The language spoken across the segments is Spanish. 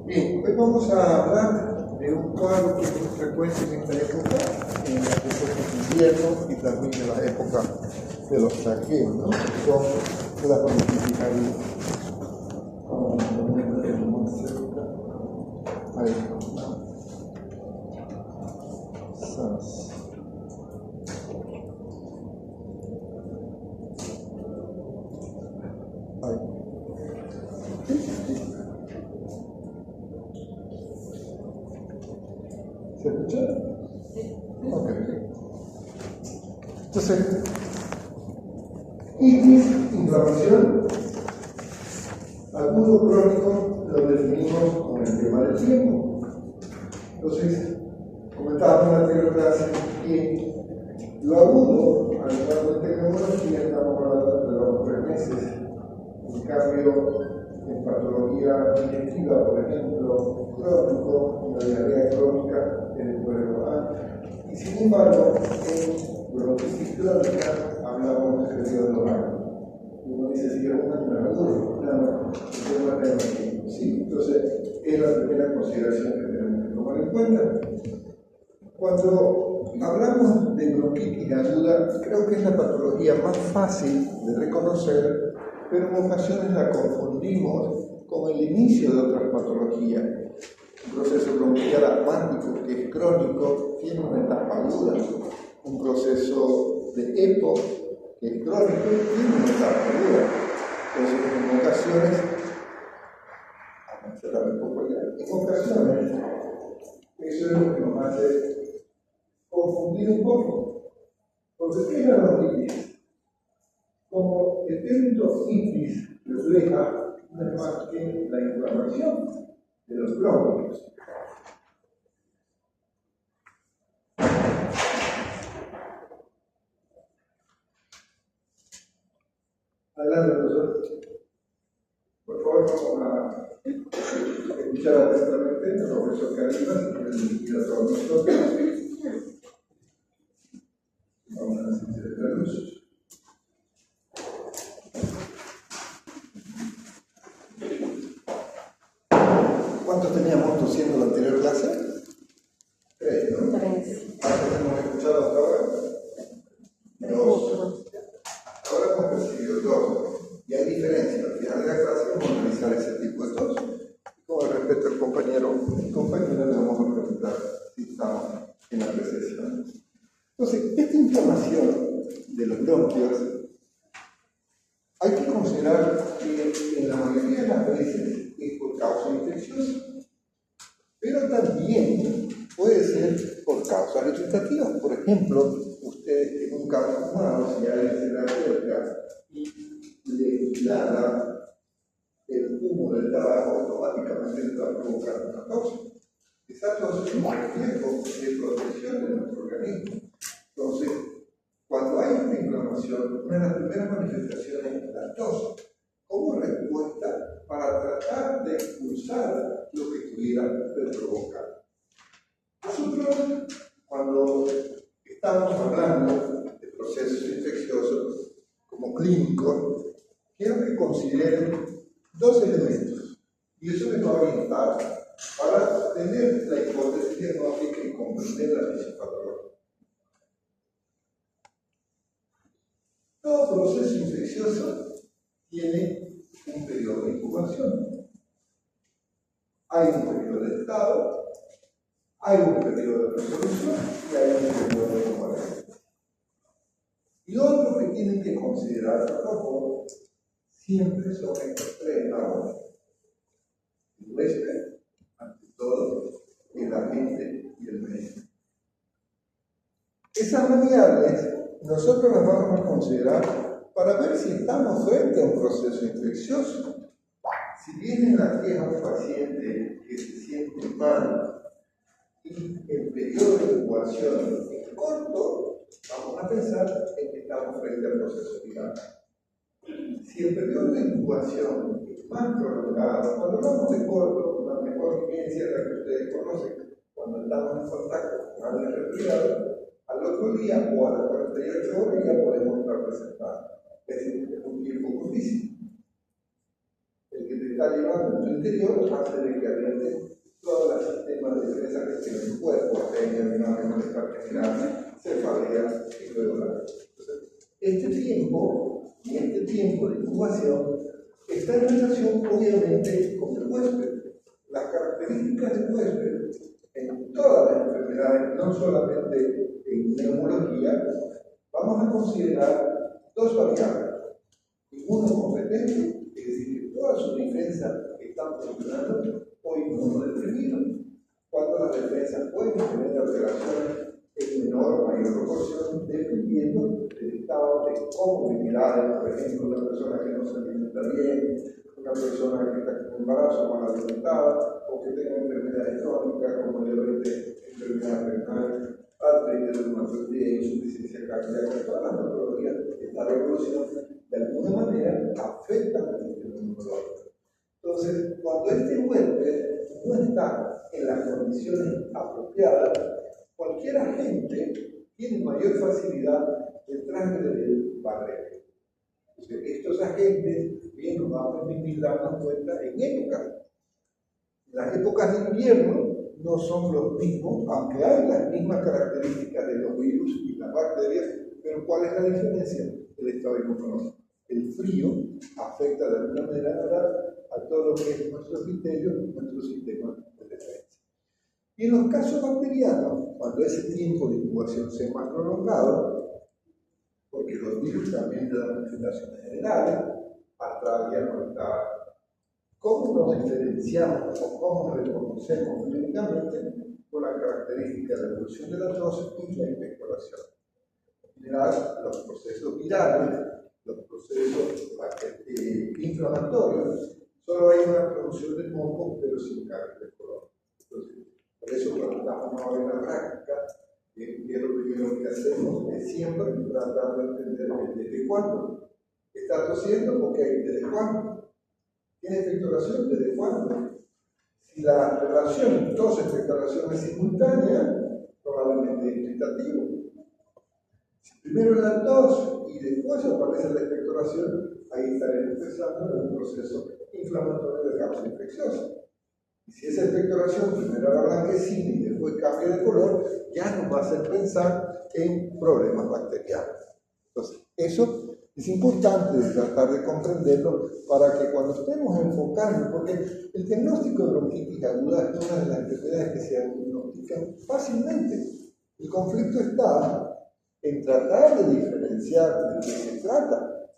Bien, hoy vamos a hablar de un cuadro que es muy frecuente en esta época, en las épocas de invierno y también en la época de los saqueos, ¿no? Son las políticas. Vamos a ponerlo más cerca. Ahí. Ahí. ¿Se escucha? Ok. Entonces, itis, inflamación, agudo crónico, lo definimos con el tema del tiempo. Entonces, comentábamos en la anterior clase que lo agudo, al hablar de tecnología, estamos hablando de los 3 meses. En cambio, en patología digestiva, por ejemplo, crónico, la diarrea crónica después de los años. Y sin embargo, en bronquitis crónica hablamos de periodo de 2 años. Uno dice, si es un año agudo, no, es más de tiempo. ¿Sí? Entonces, es la primera consideración que tenemos que tomar en cuenta. Cuando hablamos de bronquitis aguda, creo que es la patología más fácil de reconocer, pero en ocasiones la confundimos con el inicio de otras patologías. Un proceso bronquial asmático que es crónico tiene una etapa aguda. Un proceso de EPO que es crónico tiene una etapa aguda. Entonces, en ocasiones, eso es lo que nos hace confundir un poco. Porque ¿qué es la bronquitis? Como el término itis refleja no es más que la inflamación de los bronquios. Adelante, profesor. Por favor, vamos a escuchar atentamente al profesor Carimas y a todos nosotros. Vamos a encender la luz. ¿Cuántos teníamos tosiendo la anterior clase? 3, ¿no? 3. ¿Cuántos hemos escuchado hasta ahora? 2. Ahora hemos percibido 2. Y hay diferencia. Al final de la clase vamos a analizar ese tipo de tos. Con respecto al compañero le vamos a preguntar si estamos en la recesión. Entonces, esta inflamación de los bronquios hay que considerar que en la mayoría de las veces es por causa infecciosa, pero también puede ser por causas vegetativas. Por ejemplo, ustedes que nunca han fumado, si alguien se le acerca y le inhala el humo del tabaco, automáticamente le está provocando una tos. Esa tos es un reflejo de protección de nuestro organismo. Entonces, cuando hay una inflamación, una de las primeras manifestaciones es la tos, como respuesta para tratar de expulsar lo que pudiera provocar. Nosotros, cuando estamos hablando de procesos infecciosos como clínicos, quiero que consideren 2 elementos, y eso les va a orientar para tener la hipótesis diagnóstica y comprender la fisiopatología. Todo proceso infeccioso tiene un periodo de incubación. Hay un periodo de estado, hay un periodo de resolución y hay un periodo de convalecencia. Y otro que tienen que considerar, por favor, siempre son estos 3 ahora. El huésped, ante todo, el agente y el médico. Esas variables nosotros las vamos a considerar para ver si estamos frente a un proceso infeccioso. Si viene la queja un paciente que se siente mal y el periodo de incubación es corto, vamos a pensar en que estamos frente al proceso viral. Si el periodo de incubación es más prolongado, cuando hablamos de corto, la mejor vivencia es la que ustedes conocen, cuando estamos en contacto con alguien resfriado, al otro día o a las 48 horas ya podemos estar presentados. Es decir, es un tiempo cortísimo. El que está llevando en tu interior hace de que alimente todo el sistema de defensa que tiene tu cuerpo, malestar general, cefalea y luego la. Entonces, este tiempo de incubación está en relación obviamente con el huésped. Las características del huésped en todas las enfermedades, no solamente en neumología, vamos a considerar dos variables. Inmunocompetente, es decir, que todas sus defensas están funcionando, o inmunodeprimido, cuando las defensas pueden tener alteraciones en menor o mayor proporción, dependiendo del estado de comorbilidades. Por ejemplo, una persona que no se alimenta bien, una persona que está con embarazo mal alimentada, o que tenga enfermedades crónicas como diabetes, enfermedad renal, artritis reumatoidea, insuficiencia cardíaca. Todas las patologías de esta revolución de alguna manera afectan al sistema inmunológico. Entonces, cuando este huésped no está en las condiciones apropiadas, cualquier agente tiene mayor facilidad de transgredir el barrero. Estos agentes bien nos vamos a permitir darnos cuenta en épocas. Las épocas de invierno no son los mismos, aunque hay las mismas características de los virus y las bacterias, pero ¿cuál es la diferencia? El estado inmunológico. El frío afecta de alguna manera a todo lo que es nuestro criterio, nuestro sistema de defensa. Y en los casos bacterianos, cuando ese tiempo de incubación sea más prolongado, porque los virus también le dan manifestaciones generales, astralgia, mortalidad, ¿cómo nos diferenciamos o cómo reconocemos clínicamente con la característica de la evolución de la tos y la expectoración? En general, los procesos virales, los procesos inflamatorios, solo hay una producción de moco, pero sin cambio de color. Entonces, por eso cuando estamos ahora en la práctica, que es lo primero que hacemos, es siempre tratar de entender desde cuándo. ¿Está tosiendo? Ok, ¿desde cuándo? ¿Tiene expectoración? ¿Desde cuándo? Si la relación tos-expectoración es simultánea, probablemente es irritativo. Si primero es la tos y después aparece la expectoración, ahí estaremos pensando en un proceso inflamatorio de causa infecciosa. Y si esa expectoración primero era blanquecina y después cambia de color, ya nos va a hacer pensar en problemas bacterianos. Entonces, eso es importante de tratar de comprenderlo para que cuando estemos enfocando, porque el diagnóstico de bronquitis aguda es una de las enfermedades que se diagnostican fácilmente. El conflicto está en tratar de diferenciar de qué se trata.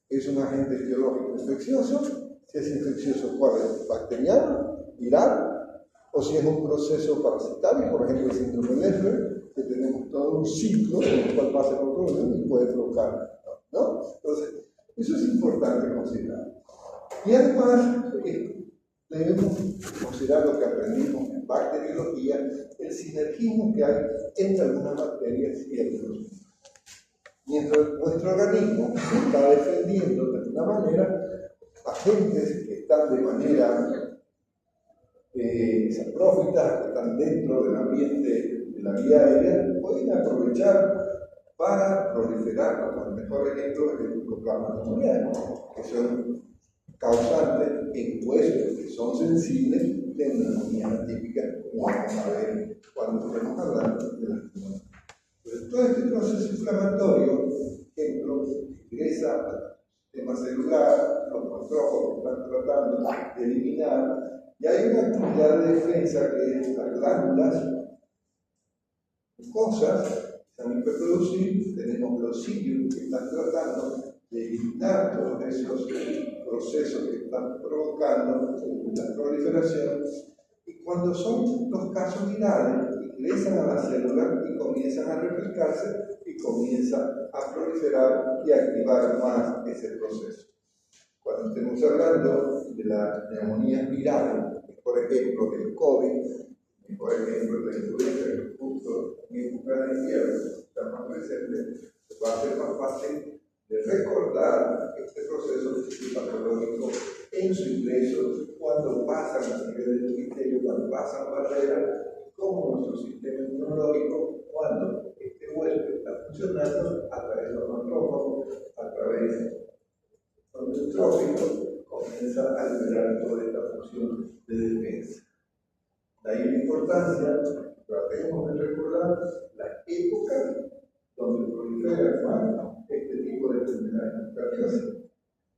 ¿Es un agente biológico infeccioso? Si es infeccioso, ¿cuál es? ¿Bacteriano? ¿Viral? O si es un proceso parasitario, por ejemplo el síndrome de Leffler, que tenemos todo un ciclo en el cual pasa por problemas y puede provocar, ¿no? Entonces, eso es importante considerar. Y además, debemos considerar lo que aprendimos en bacteriología, el sinergismo que hay entre algunas bacterias y algunos virus. Mientras nuestro organismo está defendiendo de alguna manera agentes que están de manera saprófitas, que están dentro del ambiente de la vía aérea, pueden aprovechar para proliferar. El mejor ejemplo es el Mycoplasma pneumoniae, que son causantes en huesos que son sensibles de neumonía atípica, como vamos a ver cuando estemos hablando de la neumonía. Entonces, todo este proceso inflamatorio, ejemplo, ingresa al sistema celular, los macrófagos están tratando de eliminar, y hay una actividad de defensa que es las glándulas mucosas, están hiperproducibles, tenemos los cilios que están tratando de eliminar todos esos procesos que están provocando la proliferación, y cuando son los casos virales, ingresan a la célula y comienzan a replicarse y comienzan a proliferar y a activar más ese proceso. Cuando estemos hablando de las neumonías virales, por ejemplo el COVID, y por ejemplo la influenza, que justo en época de invierno está más presente, va a ser más fácil de recordar este proceso patológico en su ingreso, cuando pasan a nivel del criterio, cuando pasan barreras, como nuestro sistema inmunológico, cuando este huésped está funcionando a través de los macrófagos, a través de los neutrófilos, comienza a liberar toda esta función de defensa. De ahí la importancia, tratemos de recordar la época donde prolifera más este tipo de enfermedades infecciosas.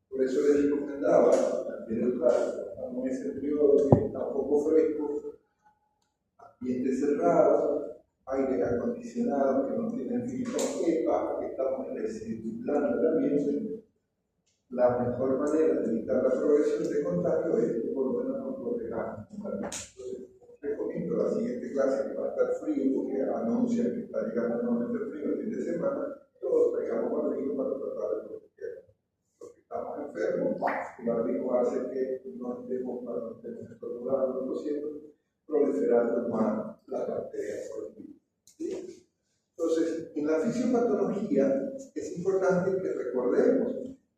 Por eso les recomendaba anterior clase, estamos en ese periodo que está un poco fresco, ambiente cerrado, aire acondicionado que no tienen filtro EPA, que estamos recirculando el ambiente. La mejor manera de evitar la progresión de contagio es que por lo menos nos protejamos. Entonces, recomiendo la siguiente clase que va a estar frío, porque anuncian que está llegando nuevamente el frío el fin de semana, todos traigamos barbijo para tratar de proteger. Los que estamos enfermos, el barbijo hace que no estemos, cuando estemos estornudando, tosiendo, proliferando más las bacterias por el virus. ¿Sí? Entonces, en la fisiopatología es importante que recordemos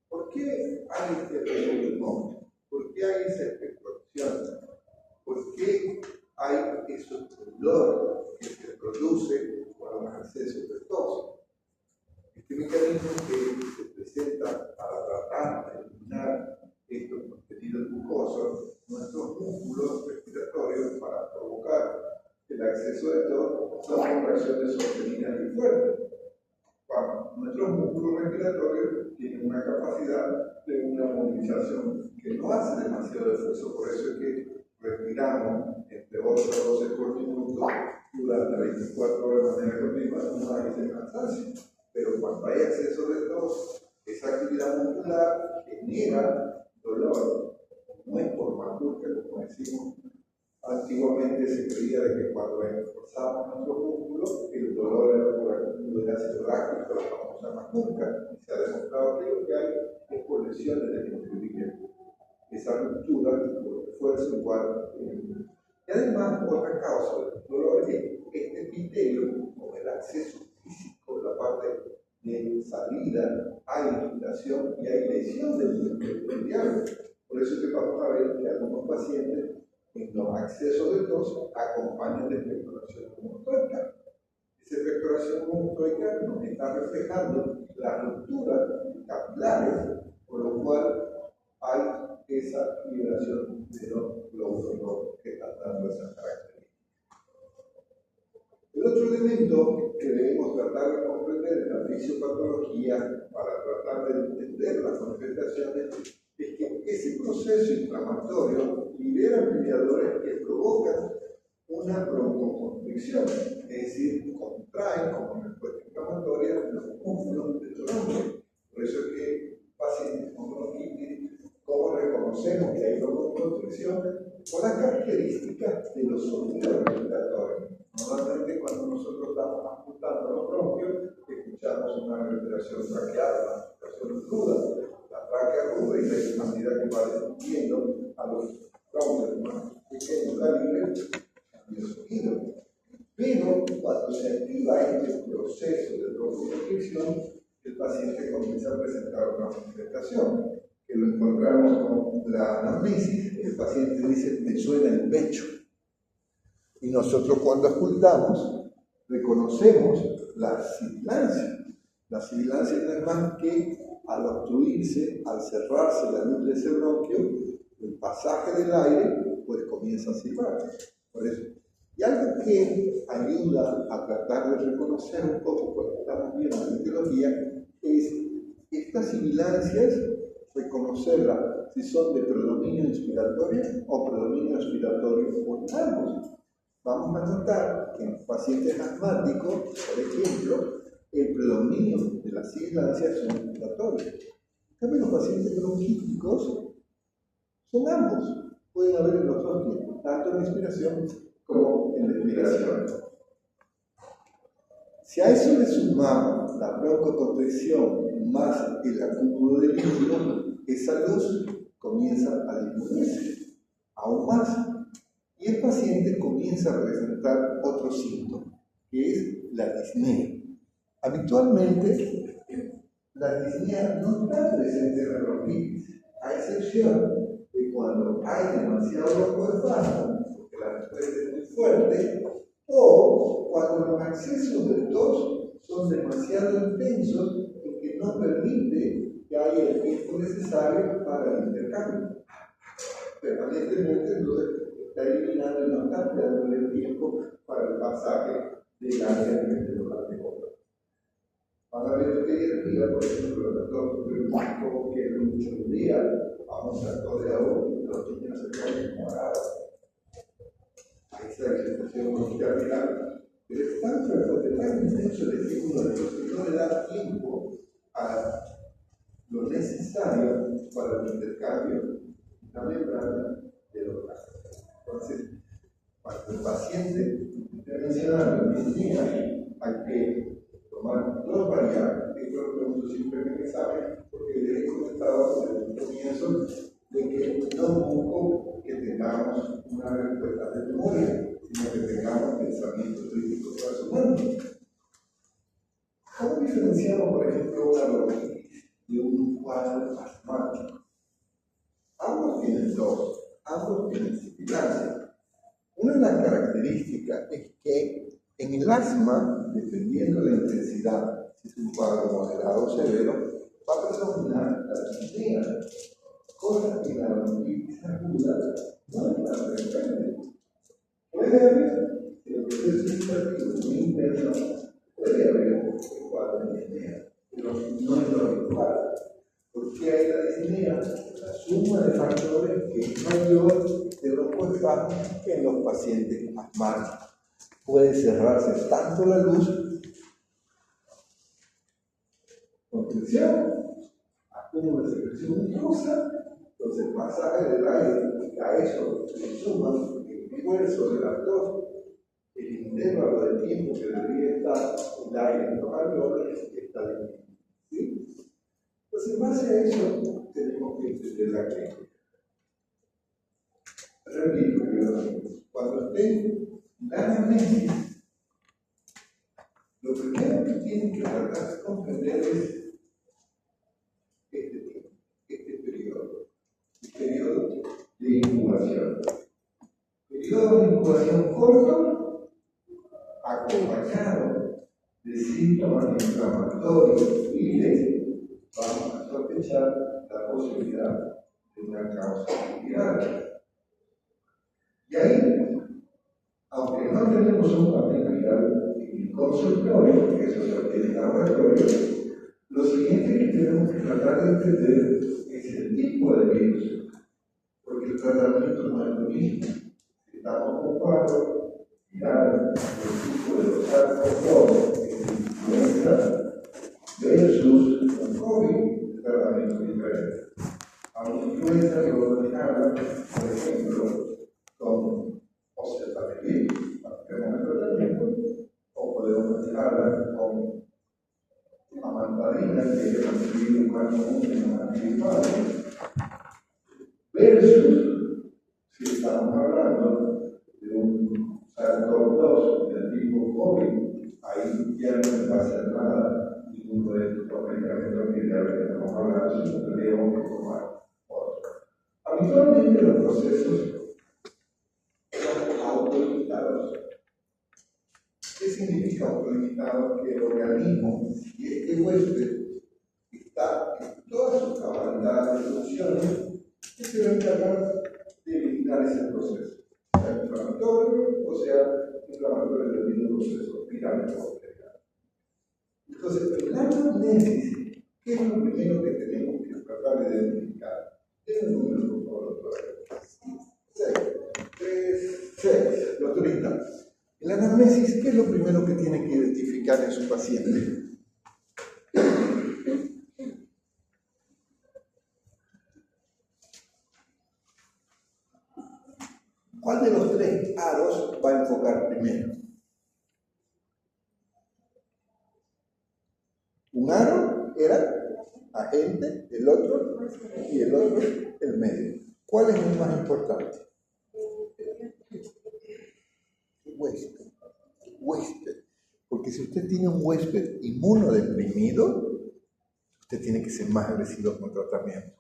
por qué hay este pneumonia, por qué hay esa expectoración, por qué hay ese dolor que se produce con los accesos de tos. Este mecanismo que se presenta para tratar de eliminar estos contenidos mucosos, nuestros músculos respiratorios para provocar el acceso de tos son reacciones sostenidas y fuertes. Cuando nuestros músculos respiratorios tienen una capacidad de una movilización que no hace demasiado esfuerzo, por eso es que respiramos entre 8 a 12 por minuto durante 24 horas de manera continua, no hay ese cansancio. Pero cuando hay exceso de tos, esa actividad muscular genera dolor. No es por macurca, como decimos. Antiguamente se creía de que cuando esforzábamos nuestros músculos, el dolor era por acúmulo de ácido láctico, la famosa macurca. Y se ha demostrado que lo que hay es por lesiones del epitelio. Esa ruptura por esfuerzo igual. Y además, otra causa del dolor es este epitelio, con el acceso físico, la parte de salida, hay infiltración y hay lesión del epitelio. Por eso es que vamos a ver que algunos pacientes en los accesos de tos acompañan de expectoración pneumothoica. Esa expectoración pneumothoica nos está reflejando la ruptura de capilares, por lo cual hay esa liberación de los glóbulos rojos que están dando esas características. El otro elemento que debemos tratar de comprender en la fisiopatología para tratar de entender las manifestaciones es que ese proceso inflamatorio libera mediadores que provocan una broncoconstricción, es decir, contraen como respuesta inflamatoria los músculos del bronquio. Por eso es que pacientes con bronquitis, ¿cómo reconocemos que hay broncoconstricción? Con las características de los sonidos respiratorios. Normalmente cuando nosotros estamos apuntando los bronquios, escuchamos una respiración traqueada, una respiración ruda. La tráquea ruda y la capacidad que va descubriendo a los bronquios más pequeños calibres cambia el sonido. Pero cuando se activa este proceso de broncoconstricción, el paciente comienza a presentar una manifestación, que lo encontramos con la anamnesis. El paciente dice, me suena el pecho. Y nosotros cuando ocultamos, reconocemos la sibilancia. La sibilancia no es más que al obstruirse, al cerrarse la luz de ese bronquio, el pasaje del aire, pues comienza a silbar. Por eso. Y algo que ayuda a tratar de reconocer un poco cuando estamos viendo la etiología es estas sibilancias, reconocerlas si son de predominio inspiratorio o predominio expiratorio o en ambos. Vamos a notar que en los pacientes asmáticos, por ejemplo, el predominio de las sibilancias son inspiratorias. En cambio, los pacientes bronquíticos son ambos. Pueden haber en los dos tiempos, tanto en la inspiración como en la expiración. Si a eso le sumamos la broncoconstricción más el acúmulo de líquido, esa luz comienza a disminuirse aún más. Y el paciente comienza a presentar otro síntoma, que es la disnea. Habitualmente, la disnea no está presente en la bronquitis, a excepción de cuando hay demasiado broncoespasmo, porque la respuesta es muy fuerte, o cuando los accesos de tos son demasiado intensos y que no permite que hay el tiempo necesario para el intercambio. Permanentemente, entonces, está eliminando y no está creando el tiempo para el pasaje de área entre los artículos. Van a ver que hoy en día, por ejemplo, nosotros tuvimos que en un día vamos a Toledo y los niños se ponen morados. Ahí está la situación constitucional. Pero es tan intenso el estímulo de los que no le da tiempo a lo necesario para el intercambio y la membrana de los gases. Entonces, cuando el paciente intervencional lo distingue, hay que tomar dos variables. Esto lo pregunto siempre en el examen, porque les he comentado desde el comienzo de que no busco que tengamos una respuesta de memoria, sino que tengamos pensamiento crítico razonable. ¿Cómo diferenciamos, por ejemplo, una bronquitis de un cuadro asmático? Ambos tienen dos, ambos tienen sibilancia. Una de las características es que en el asma, dependiendo de la intensidad, si es un cuadro moderado o severo, va a predominar la disnea, cosa que la bronquitis aguda no es tan frecuente. Puede haber, si el proceso infectivo es muy intenso, puede haber un cuadro de disnea, pero no es lo habitual. Porque hay la disnea, la suma de factores que es mayor de broncoespasmo que en los pacientes asmáticos. Puede cerrarse tanto la luz, contención, acúmulo de secreción mucosa, entonces el pasaje del aire a eso se suma el esfuerzo de las dos, el intervalo de tiempo que debería estar el aire en los alveolos está disminuido. ¿Sí? Entonces, en base a eso, tenemos que entender la clínica. Repito, cuando esté la anamnesis, lo primero que tienen que tratar de comprender es este tiempo, este periodo, el periodo de incubación. Periodo de incubación corto, acompañado de síntomas inflamatorios y vamos a sospechar la posibilidad de una causa viral. Y ahí, aunque no tenemos un papel viral en el consultorio, porque eso se obtiene en el laboratorio, lo siguiente que tenemos que tratar de entender es el tipo de virus, porque el tratamiento no es lo mismo. Si estamos con cuadro viral, el tipo de los SARS-CoV-2 que se influenza versus un COVID, el tratamiento es diferente. A una influenza que vos manejaba, por ejemplo, con oseltamivir, hacemos el tratamiento, o podemos manejarla con amantadina, que es el antivirus más común en los antivirales, versus si estamos hablando de un SARS-CoV-2 del tipo COVID, ahí ya no va a ser nada, ninguno de estos medicamentos que estamos hablando, sino que tendríamos que tomar otro. Habitualmente los procesos son autolimitados. ¿Qué significa autolimitado? Que el organismo, y este huésped está en todas sus capacidades de funciones, que se va a encargar de eliminar ese proceso, sea inflamatorio o sea inflamatorio del mismo proceso viral o bacteriano. Entonces, en la anamnesis, ¿qué es lo primero que tenemos que tratar de identificar? Tiene un número, por favor, doctora. 6. Doctorita, en la anamnesis, ¿qué es lo primero que tiene que identificar en su paciente? ¿Cuál de los tres aros va a enfocar primero? Un aro era agente, el otro y el otro el medio. ¿Cuál es el más importante? Huésped. Porque si usted tiene un huésped inmunodeprimido, usted tiene que ser más agresivo con el tratamiento.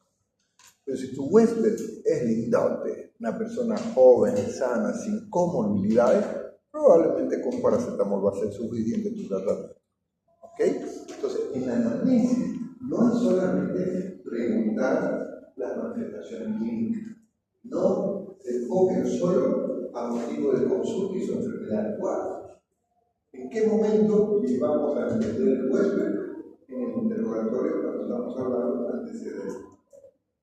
Pero si tu huésped es lindote, una persona joven, sana, sin comorbilidades, probablemente con paracetamol va a ser suficiente tu tratamiento. ¿Ok? Entonces, en la anamnesis no es solamente preguntar las manifestaciones clínicas, no se enfoquen solo a motivo de consulta y su enfermedad actual. ¿En qué momento llevamos a entender el huésped en el interrogatorio cuando estamos hablando de antecedentes?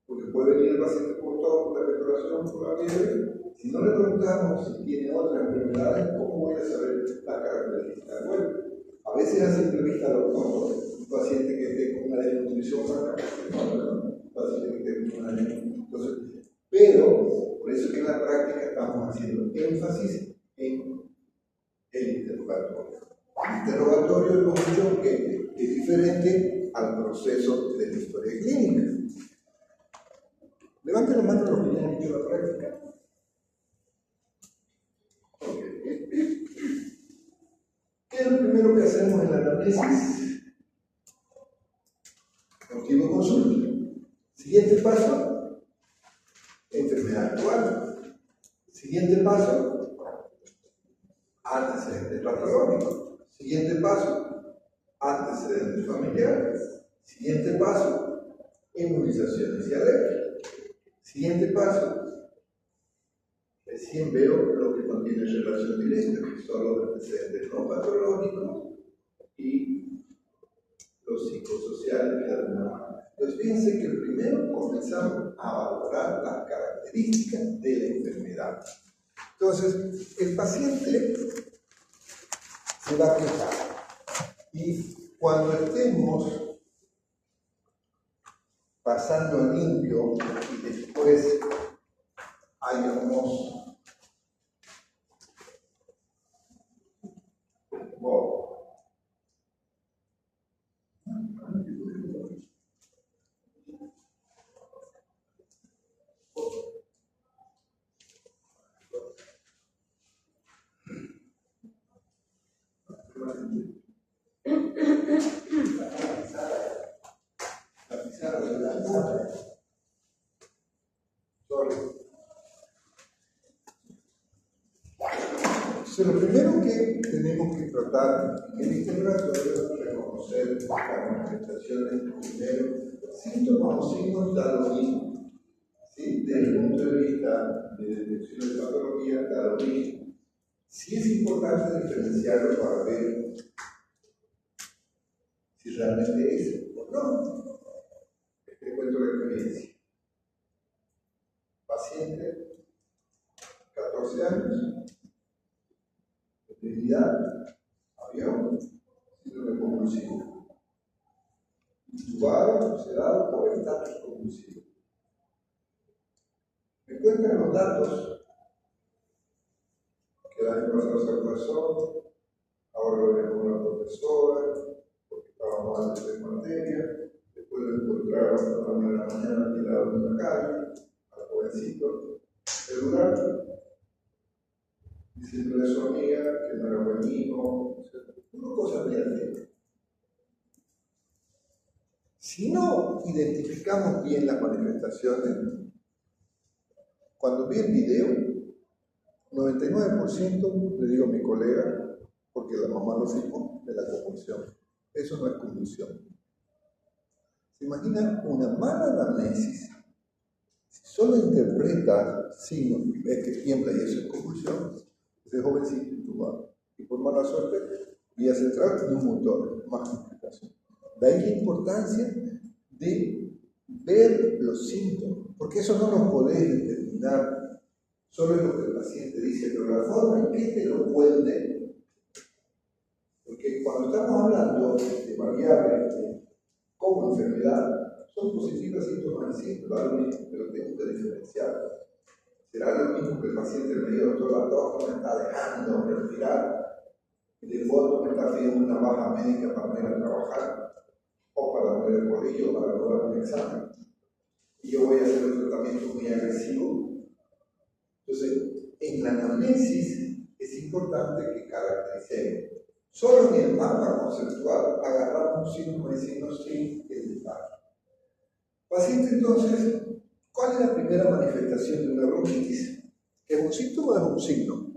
Porque puede venir el paciente por tos, por la expectoración, por la fiebre. Si no le preguntamos si tiene otras enfermedades, ¿cómo voy a saber las características del huésped? A veces a simple vista lo conozco. Un paciente que esté con una desnutrición, un paciente que esté con una desnutrición. Entonces, pero, por eso es que en la práctica estamos haciendo énfasis en el interrogatorio. El interrogatorio hemos dicho que es diferente al proceso de la historia clínica. Levanten la mano los que ya han hecho la práctica. ¿Qué es lo primero que hacemos en la anamnesis? Motivo de consulta. Siguiente paso, enfermedad actual. Siguiente paso, antecedentes patológicos. Siguiente paso, antecedentes familiares. Siguiente paso, inmunizaciones y alergias. Siguiente paso, recién veo lo que contiene relación directa, que son los antecedentes no patológicos y los psicosociales que dan una mano. Entonces fíjense que primero comenzamos a valorar las características de la enfermedad. Entonces, el paciente se va a quejar y cuando estemos pasando a limpio y después hayamos la pizarra de la pizarra. Entonces, lo primero que tenemos que tratar en el interrogatorio es reconocer las manifestaciones primero, síntomas o signos da lo mismo. ¿Sí? Desde el punto de vista de detección de patología da lo mismo. Sí es importante diferenciarlo para ver si realmente es o no. Te cuento la experiencia. Paciente, 14 años, debilidad, avión, síndrome convulsivo. Intubado, sedado por estatus convulsivo. Me cuentan los datos que el año pasado se aplazó, ahora lo veo con una profesora, porque estaba mal de esa materia, después lo encontraron a la 1 de la mañana tirado en una calle, al jovencito, celular, diciéndole a su amiga que no era buen hijo, una cosa negativa. Si no identificamos bien las manifestaciones, cuando vi el video, 99% le digo a mi colega, porque la mamá lo firmó, de la convulsión. Eso no es convulsión. ¿Se imagina una mala anamnesis? Si solo interpreta signos, ves que tiembla y eso es convulsión, ese jovencito intubado. Y por mala suerte, vía central y un motor, más complicación. De ahí la importancia de ver los síntomas, porque eso no lo podés determinar, solo es lo que el paciente dice, pero la forma en que te lo cuente, porque cuando estamos hablando de variables como enfermedad, son positivas síntomas y síntomas, lo mismo, pero tengo que diferenciar. Será lo mismo que el paciente me diga, doctor, la tos me está dejando respirar, y de fondo me está pidiendo una baja médica para no ir a trabajar, o para no ir al colegio, para no dar un examen. Y yo voy a hacer un tratamiento muy agresivo. Entonces, en la anamnesis es importante que caractericemos. Solo en el mapa conceptual agarramos un síntoma y signos sin el detalle. Paciente, entonces, ¿cuál es la primera manifestación de una bronquitis? ¿Es un síntoma o es un signo?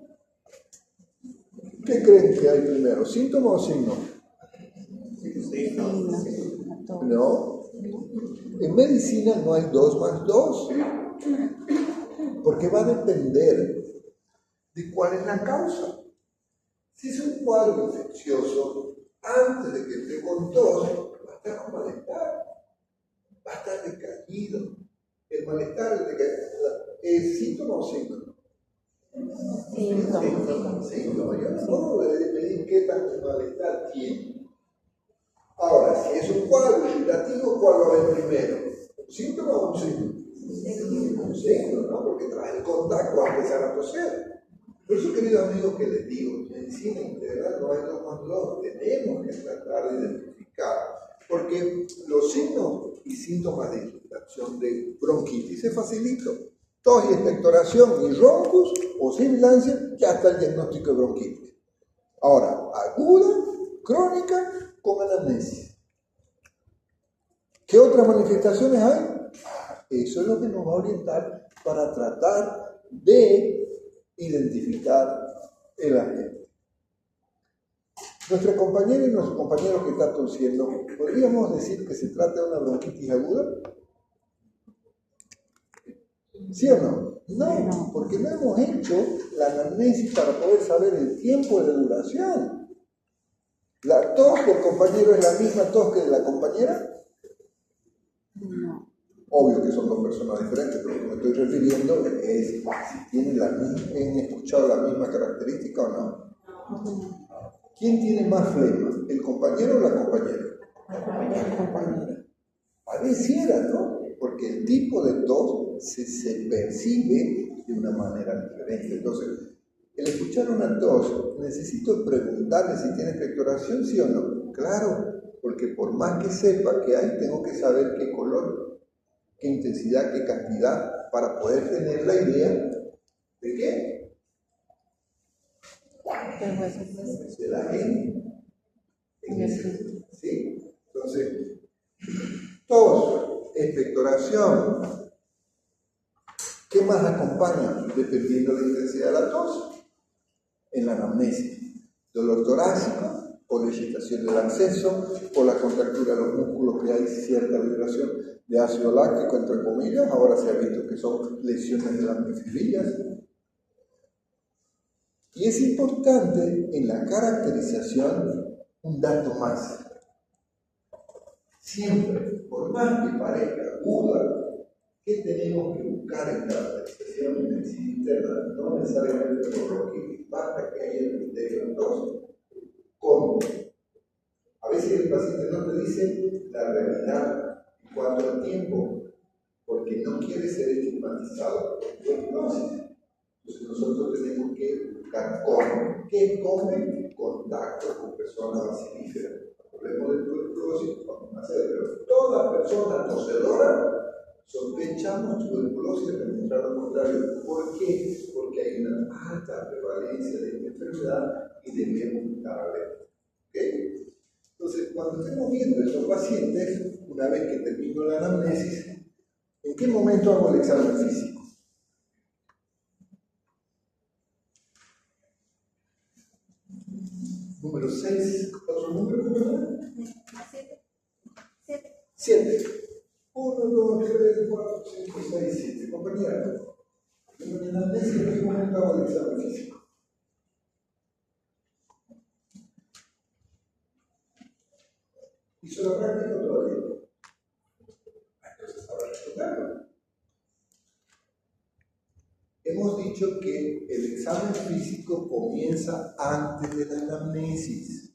¿Qué creen que hay primero? ¿Síntoma o signo? Signo. No. En medicina no hay 2 más 2, porque va a depender de cuál es la causa. Si es un cuadro infeccioso, antes de que esté con tos, va a estar con malestar, va a estar decaído. El malestar, ¿es síntoma o síntoma? Síntoma. Yo no puedo medir qué tanto malestar tiene. Ahora, si es un cuadro irritativo, ¿cuál va a haber primero? ¿Un síntoma o un signo? Un signo, ¿no? Porque trae el contacto a empezar a toser. Por eso, queridos amigos, que les digo, medicina integral no hay 2 más 2, tenemos que tratar de identificar, porque los signos y síntomas de irritación de bronquitis es facilito. Tos y expectoración y roncos o sibilancia, ya está el diagnóstico de bronquitis. Ahora, aguda, crónica, con anamnesis. ¿Qué otras manifestaciones hay? Eso es lo que nos va a orientar para tratar de identificar el agente. Nuestra compañera y nuestro compañero que está tosiendo, ¿podríamos decir que se trata de una bronquitis aguda? ¿Sí o no? No, porque no hemos hecho la anamnesis para poder saber el tiempo de duración. ¿La tos del compañero es la misma tos que de la compañera? No. Obvio que son 2 personas diferentes, pero lo que me estoy refiriendo es si tienen ¿han escuchado la misma característica o no? ¿Quién tiene más flema? ¿El compañero o la compañera? La compañera. Pareciera, ¿no? Porque el tipo de tos se percibe de una manera diferente. Entonces, el escuchar una tos, necesito preguntarle si tiene expectoración, sí o no. Claro, porque por más que sepa que hay, tengo que saber qué color, qué intensidad, qué cantidad, para poder tener la idea de qué. De la gente. ¿Sí? Entonces, tos, expectoración. ¿Qué más acompaña? Dependiendo de la intensidad de la tos. En la anamnesis, dolor torácico, por la excitación del acceso, por la contractura de los músculos, que hay cierta liberación de ácido láctico, entre comillas. Ahora se ha visto que son lesiones de las mifidrillas. Y es importante en la caracterización un dato más. Siempre, por más que parezca aguda, ¿qué tenemos que buscar en caracterización en medicina interna? No necesariamente por bronquitis, basta que haya el criterio de tos. ¿Cómo? A veces el paciente no te dice la realidad en cuanto al tiempo, porque no quiere ser estigmatizado por tuberculosis. Entonces nosotros tenemos que buscar cómo. ¿Qué come? Contacto con personas bacilíferas. Hablemos de tuberculosis, vamos a hacer, pero toda persona tosedora sospechamos tuberculosis de demostrar lo contrario. ¿Por qué? Porque hay una alta prevalencia de esta enfermedad y debemos estar alerta. ¿Okay? Entonces, cuando estemos viendo a estos pacientes, una vez que termino la anamnesis, ¿en qué momento hago el examen físico? Número 6, ¿otro número? 7. 1, 2, 3, 4, 5, 6, 7. Compañera, en la anamnesis, ¿en qué momento hago el examen físico? ¿Hizo la práctica o todavía? Entonces ahora responderlo. Hemos dicho que el examen físico comienza antes de la anamnesis.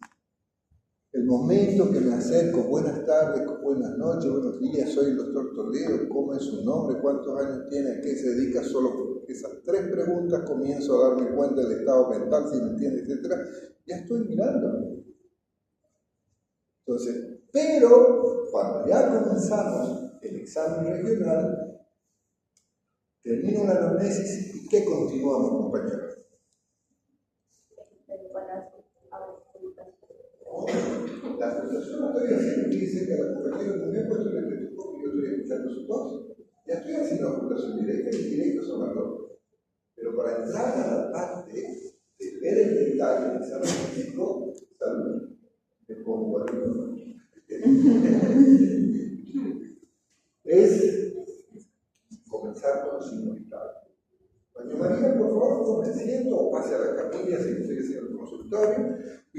El momento que me acerco, buenas tardes, buenas noches, buenos días, soy el doctor Toledo, ¿cómo es su nombre? ¿Cuántos años tiene? ¿A qué se dedica? Solo esas 3 preguntas comienzo a darme cuenta del estado mental, si me entiende, etcétera. Ya estoy mirando. Entonces, pero cuando ya comenzamos el examen regional, termino la anamnesis y ¿qué continuamos, compañeros? La presentación la estoy haciendo, dice que la compañera no me ha puesto el estetoscopio y yo estoy escuchando su tos. Ya estoy haciendo la ocultación directa y indirecta son las 2. Pero para entrar a la parte de ver el detalle del examen físico, salud, me pongo algo.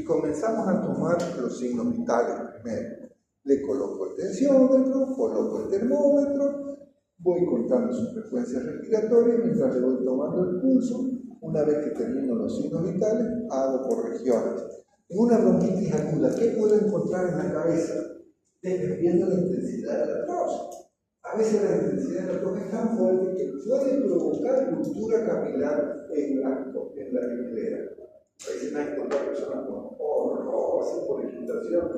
comenzamos a tomar los signos vitales primero. Le coloco el tensiómetro, coloco el termómetro, voy contando su frecuencia respiratoria mientras le voy tomando el pulso. Una vez que termino los signos vitales, hago por regiones. En una bronquitis aguda, ¿qué puedo encontrar en la cabeza? Dependiendo de la intensidad de la tos. A veces la intensidad de la tos es tan fuerte que puede provocar ruptura capilar en la hilera. A veces hay encontrar personas con así por irritación.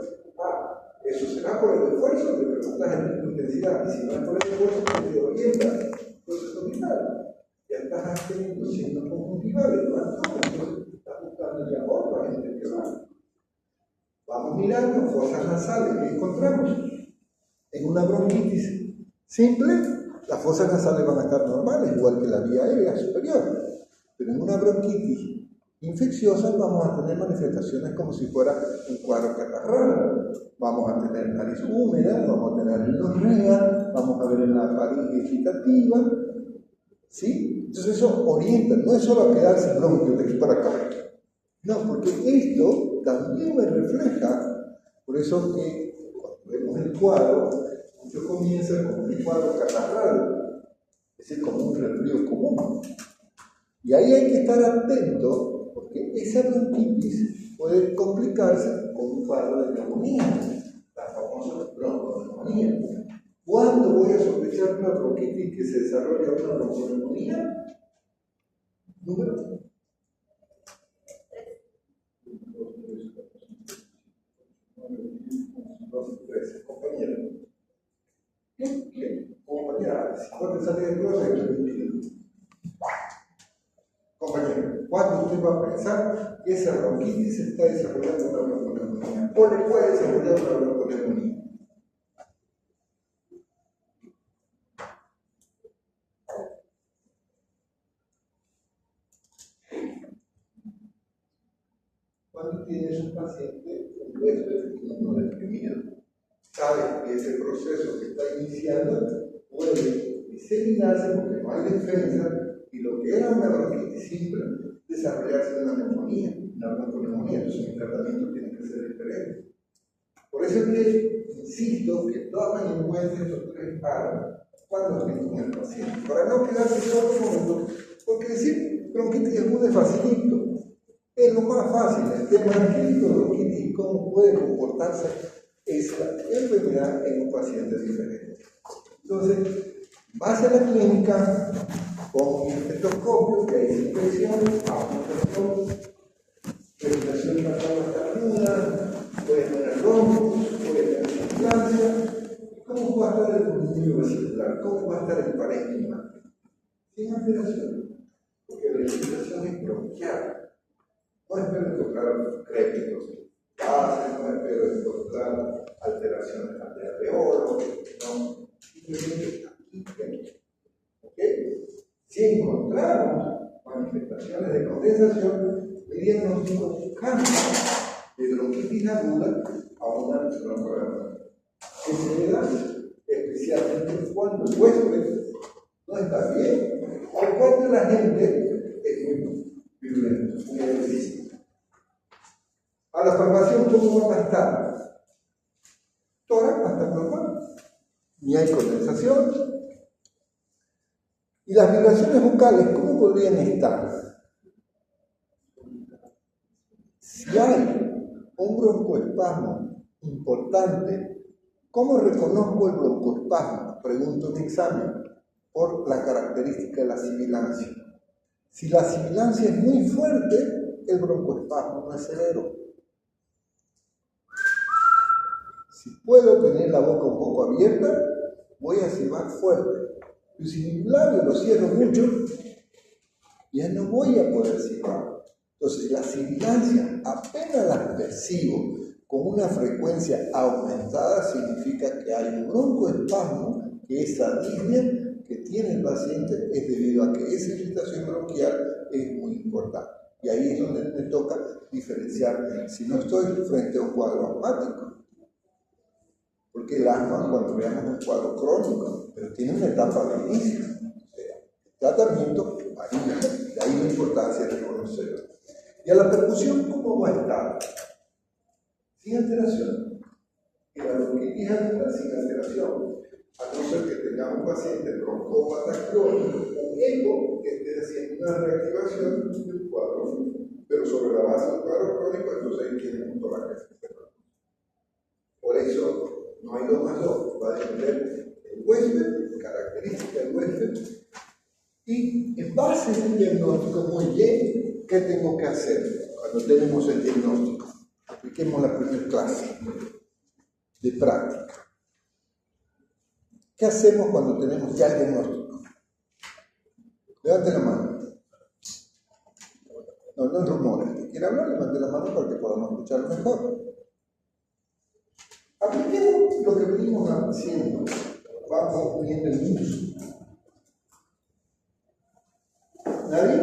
Eso será por el esfuerzo que preguntas en tu intensidad. Y si no es por el esfuerzo, pues te orienta el proceso vital. Ya estás teniendo signos conjuntivales, entonces estás buscando ya otra gente que va. Vamos mirando fosas nasales que encontramos. En una bronquitis simple, las fosas nasales van a estar normales, igual que la vía aérea superior. Pero en una bronquitis infecciosa vamos a tener manifestaciones como si fuera un cuadro catarral. Vamos a tener nariz húmeda, vamos a tener rinorrea, vamos a ver en la faringe irritativa. ¿Sí? Entonces eso orienta, no es solo quedarse en bronquio de aquí para acá. No, porque esto también me refleja, por eso que cuando vemos el cuadro, yo comienzo con un cuadro catarral, es decir, como un resfrío común. Y ahí hay que estar atento, porque esa bronquitis puede complicarse con un cuadro de neumonía, la famosa bronconeumonía. ¿Cuándo voy a sospechar una bronquitis que se desarrolla una bronconeumonía? Número 13, compañero. ¿Qué? Compañera, ¿cuándo sale del proyecto? Compañero, ¿cuándo usted va a pensar que esa bronquitis está desarrollando una bronconeumonía? ¿O le puede desarrollar una bronconeumonía? Cuando tienes un paciente con huésped no deprimido, sabes que ese proceso que está iniciando puede diseminarse porque no hay defensa y lo que era una bronquitis simple desarrollarse en una neumonía, una bronconeumonía. Entonces el tratamiento tiene que ser diferente. Por eso es que insisto que tomen en cuenta estos tres pasos cuando estén con el paciente, para no quedarse solo con esto, porque decir bronquitis aguda es facilito. Es lo más fácil, el tema es qué tipo de bronquitis y cómo puede comportarse esa enfermedad en un paciente diferente. Entonces, base a la clínica, con un estetoscopio, que hay infección, auscultación, respiración tartamuda, puede tener broncos, puede tener sibilancia. ¿Cómo va a estar el pulmón vesicular? ¿Cómo va a estar el parénquima? Sin alteración, porque la respiración es bronquial. No espero encontrar créditos, no espero encontrar alteraciones de alveolo, no, simplemente aquí. ¿Ok? Si encontramos manifestaciones de condensación, el diagnóstico cambia de bronquitis aguda a una broncoeumonía. Que se le da especialmente cuando el huésped no está bien o cuando la gente es muy virulenta, muy agresiva. A la palpación, ¿cómo va a estar? Tórax va a estar normal. Ni hay condensación. ¿Y las vibraciones bucales cómo podrían estar? Si hay un broncoespasmo importante, ¿cómo reconozco el broncoespasmo? Pregunto en examen, por la característica de la sibilancia. Si la sibilancia es muy fuerte, el broncoespasmo no es severo. Si puedo tener la boca un poco abierta, voy a silbar fuerte. Pero si mi labio lo cierro mucho, ya no voy a poder silbar. Entonces, la sibilancia, apenas la percibo con una frecuencia aumentada, significa que hay un broncoespasmo, que esa disnea que tiene el paciente es debido a que esa irritación bronquial es muy importante. Y ahí es donde me toca diferenciar si no estoy frente a un cuadro asmático. Porque el asma, cuando veamos un cuadro crónico, pero tiene una etapa de inicio. O sea, el tratamiento varía, y de ahí la importancia de reconocerlo. Y a la percusión, ¿cómo va a estar? sin alteración. Y la bronquitis aguda sin alteración. A no ser que tengamos un paciente broncopata crónico o eco que esté haciendo una reactivación del cuadro, pero sobre la base del cuadro crónico, entonces ahí tiene un tórax. Por eso no hay 2 más 2, va a depender del huésped, característica del huésped, y en base a un diagnóstico muy bien, ¿qué tengo que hacer cuando tenemos el diagnóstico? Apliquemos la primera clase de práctica. ¿Qué hacemos cuando tenemos ya el diagnóstico? Levante la mano. No es rumores. Si quiere hablar, levante la mano para que podamos escucharlo mejor. Apliquemos lo que venimos haciendo. Vamos uniendo el uso. ¿Nadie?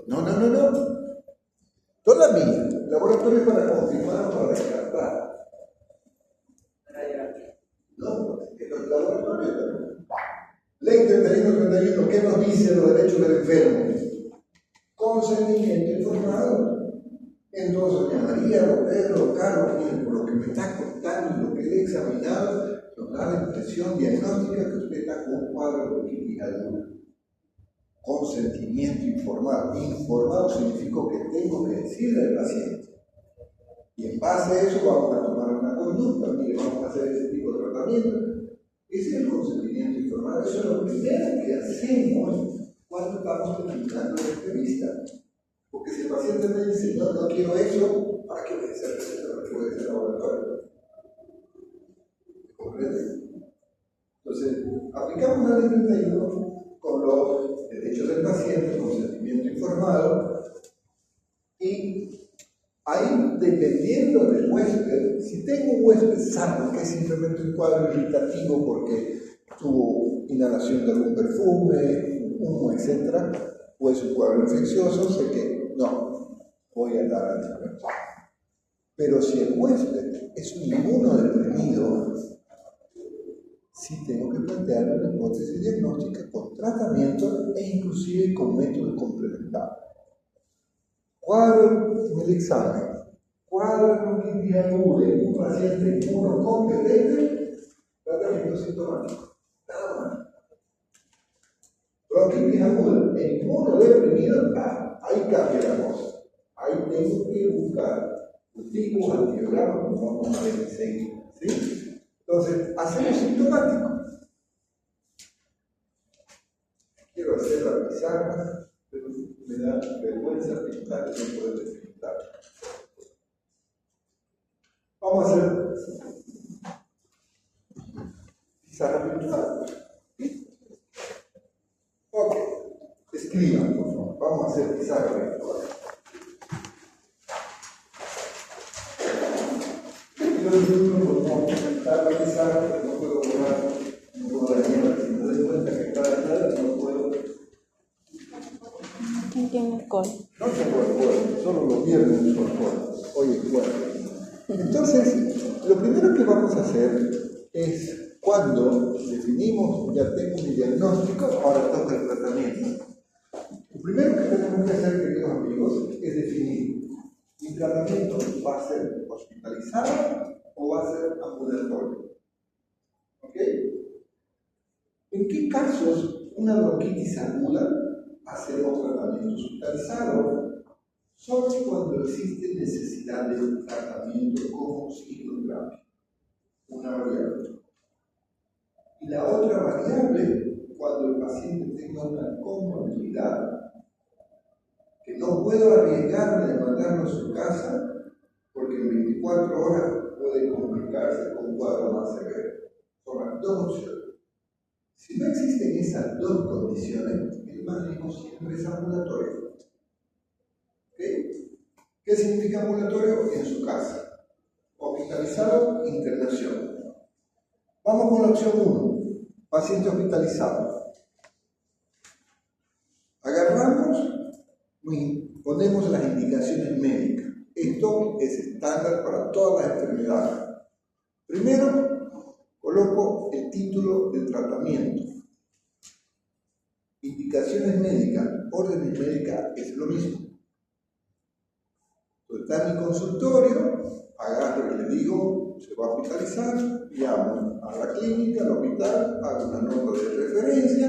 No. Todavía. Laboratorio para confirmar o para descartar. No, los laboratorios. Ley 3131, ¿qué nos dice los derechos del enfermo? Consentimiento informado. Entonces, doña María, don Pedro, don Carlos, miren, por lo que me está contando y lo que he examinado, nos da la impresión diagnóstica que usted está con un cuadro de bronquitis aguda. Consentimiento informado. Informado significa que tengo que decirle al paciente. Y en base a eso vamos a tomar una conducta, mire, vamos a hacer este tipo de tratamiento. Ese es el consentimiento informado. Eso es lo primero que hacemos cuando estamos terminando la entrevista. Porque si el paciente me dice, no quiero eso, ¿para qué voy a hacer receta? ¿Para qué voy a hacer laboratorio? ¿Comprende? Entonces, aplicamos la ley 31 con los derechos del paciente, consentimiento informado, y ahí, dependiendo del huésped, si tengo un huésped sano, que es simplemente un cuadro irritativo porque tuvo inhalación de algún perfume, humo, etc., o es un cuadro infeccioso, sé que no, voy a dar antibiótico. Pero si el huésped es un inmunodeprimido, sí tengo que plantearle una hipótesis diagnóstica con tratamiento e inclusive con métodos complementarios. Cuadro en el examen, cuadro de bronquitis aguda en un paciente inmunocompetente, tratamiento sintomático, nada más. Bronquitis aguda en inmunodeprimido, ahí cambia la cosa. Ahí tengo que buscar cultivos, antibiogramas, como vamos a ver enseguida. ¿Sí? Entonces, hacemos sintomático. Quiero hacer la pizarra, pero me da vergüenza pintar, no puedo pintar. Vamos a hacer pizarra pintada. ¿Sí? Ok, escriban, por favor. Vamos a hacer pizarra pintada. Yo no pintar la pizarra, pero no puedo borrar, no puedo dañar. Si me doy cuenta que está dañada, no puedo. ¿Quién tiene alcohol? No tengo alcohol, solo los viernes uso alcohol. Hoy es jueves. Entonces, lo primero que vamos a hacer es, cuando definimos, ya tengo mi diagnóstico, ahora toca el tratamiento. Lo primero que tenemos que hacer, queridos amigos, es definir, ¿mi tratamiento va a ser hospitalizado o va a ser ambulatorio? ¿Ok? ¿En qué casos una bronquitis aguda hacer un tratamiento hospitalizado? Solo cuando existe necesidad de un tratamiento como cicloterapia, una variable. Y la otra variable, cuando el paciente tenga una comorbilidad, que no puedo arriesgarme de mandarlo a su casa, porque en 24 horas puede complicarse con un cuadro más severo. Son las dos opciones. Si no existen esas dos condiciones, el manejo siempre es ambulatorio. ¿Okay? ¿Qué significa ambulatorio? En su casa. Hospitalizado, internación. Vamos con la opción 1. Paciente hospitalizado. Agarramos y ponemos las indicaciones médicas. Esto es estándar para todas las enfermedades. Primero, coloco el título de tratamiento. Indicaciones médicas, órdenes médicas, es lo mismo. Entonces, está en mi consultorio, agarro y le digo, se va a hospitalizar, llamo a la clínica, al hospital, hago una nota de referencia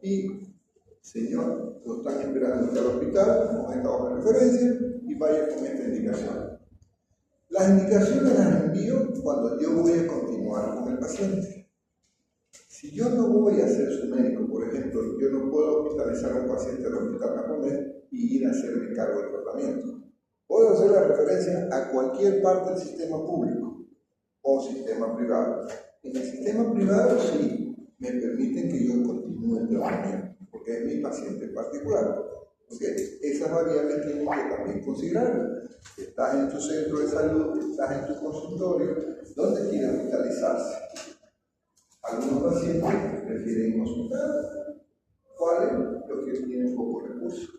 y, señor, lo están esperando hasta el hospital, con esta hoja de referencia y vaya con esta indicación. Las indicaciones las envío cuando yo voy a continuar con el paciente. Si yo no voy a ser su médico, por ejemplo, yo no puedo hospitalizar a un paciente del hospital japonés y ir a hacerme cargo del tratamiento. Puedo hacer la referencia a cualquier parte del sistema público o sistema privado. En el sistema privado sí me permiten que yo continúe el tratamiento, porque es mi paciente particular. ¿Okay? Esas variables tienen que también considerar. Estás en tu centro de salud, estás en tu consultorio, ¿dónde quieres hospitalizarse? Algunos pacientes prefieren hospital, ¿cuáles? Los que tienen pocos recursos.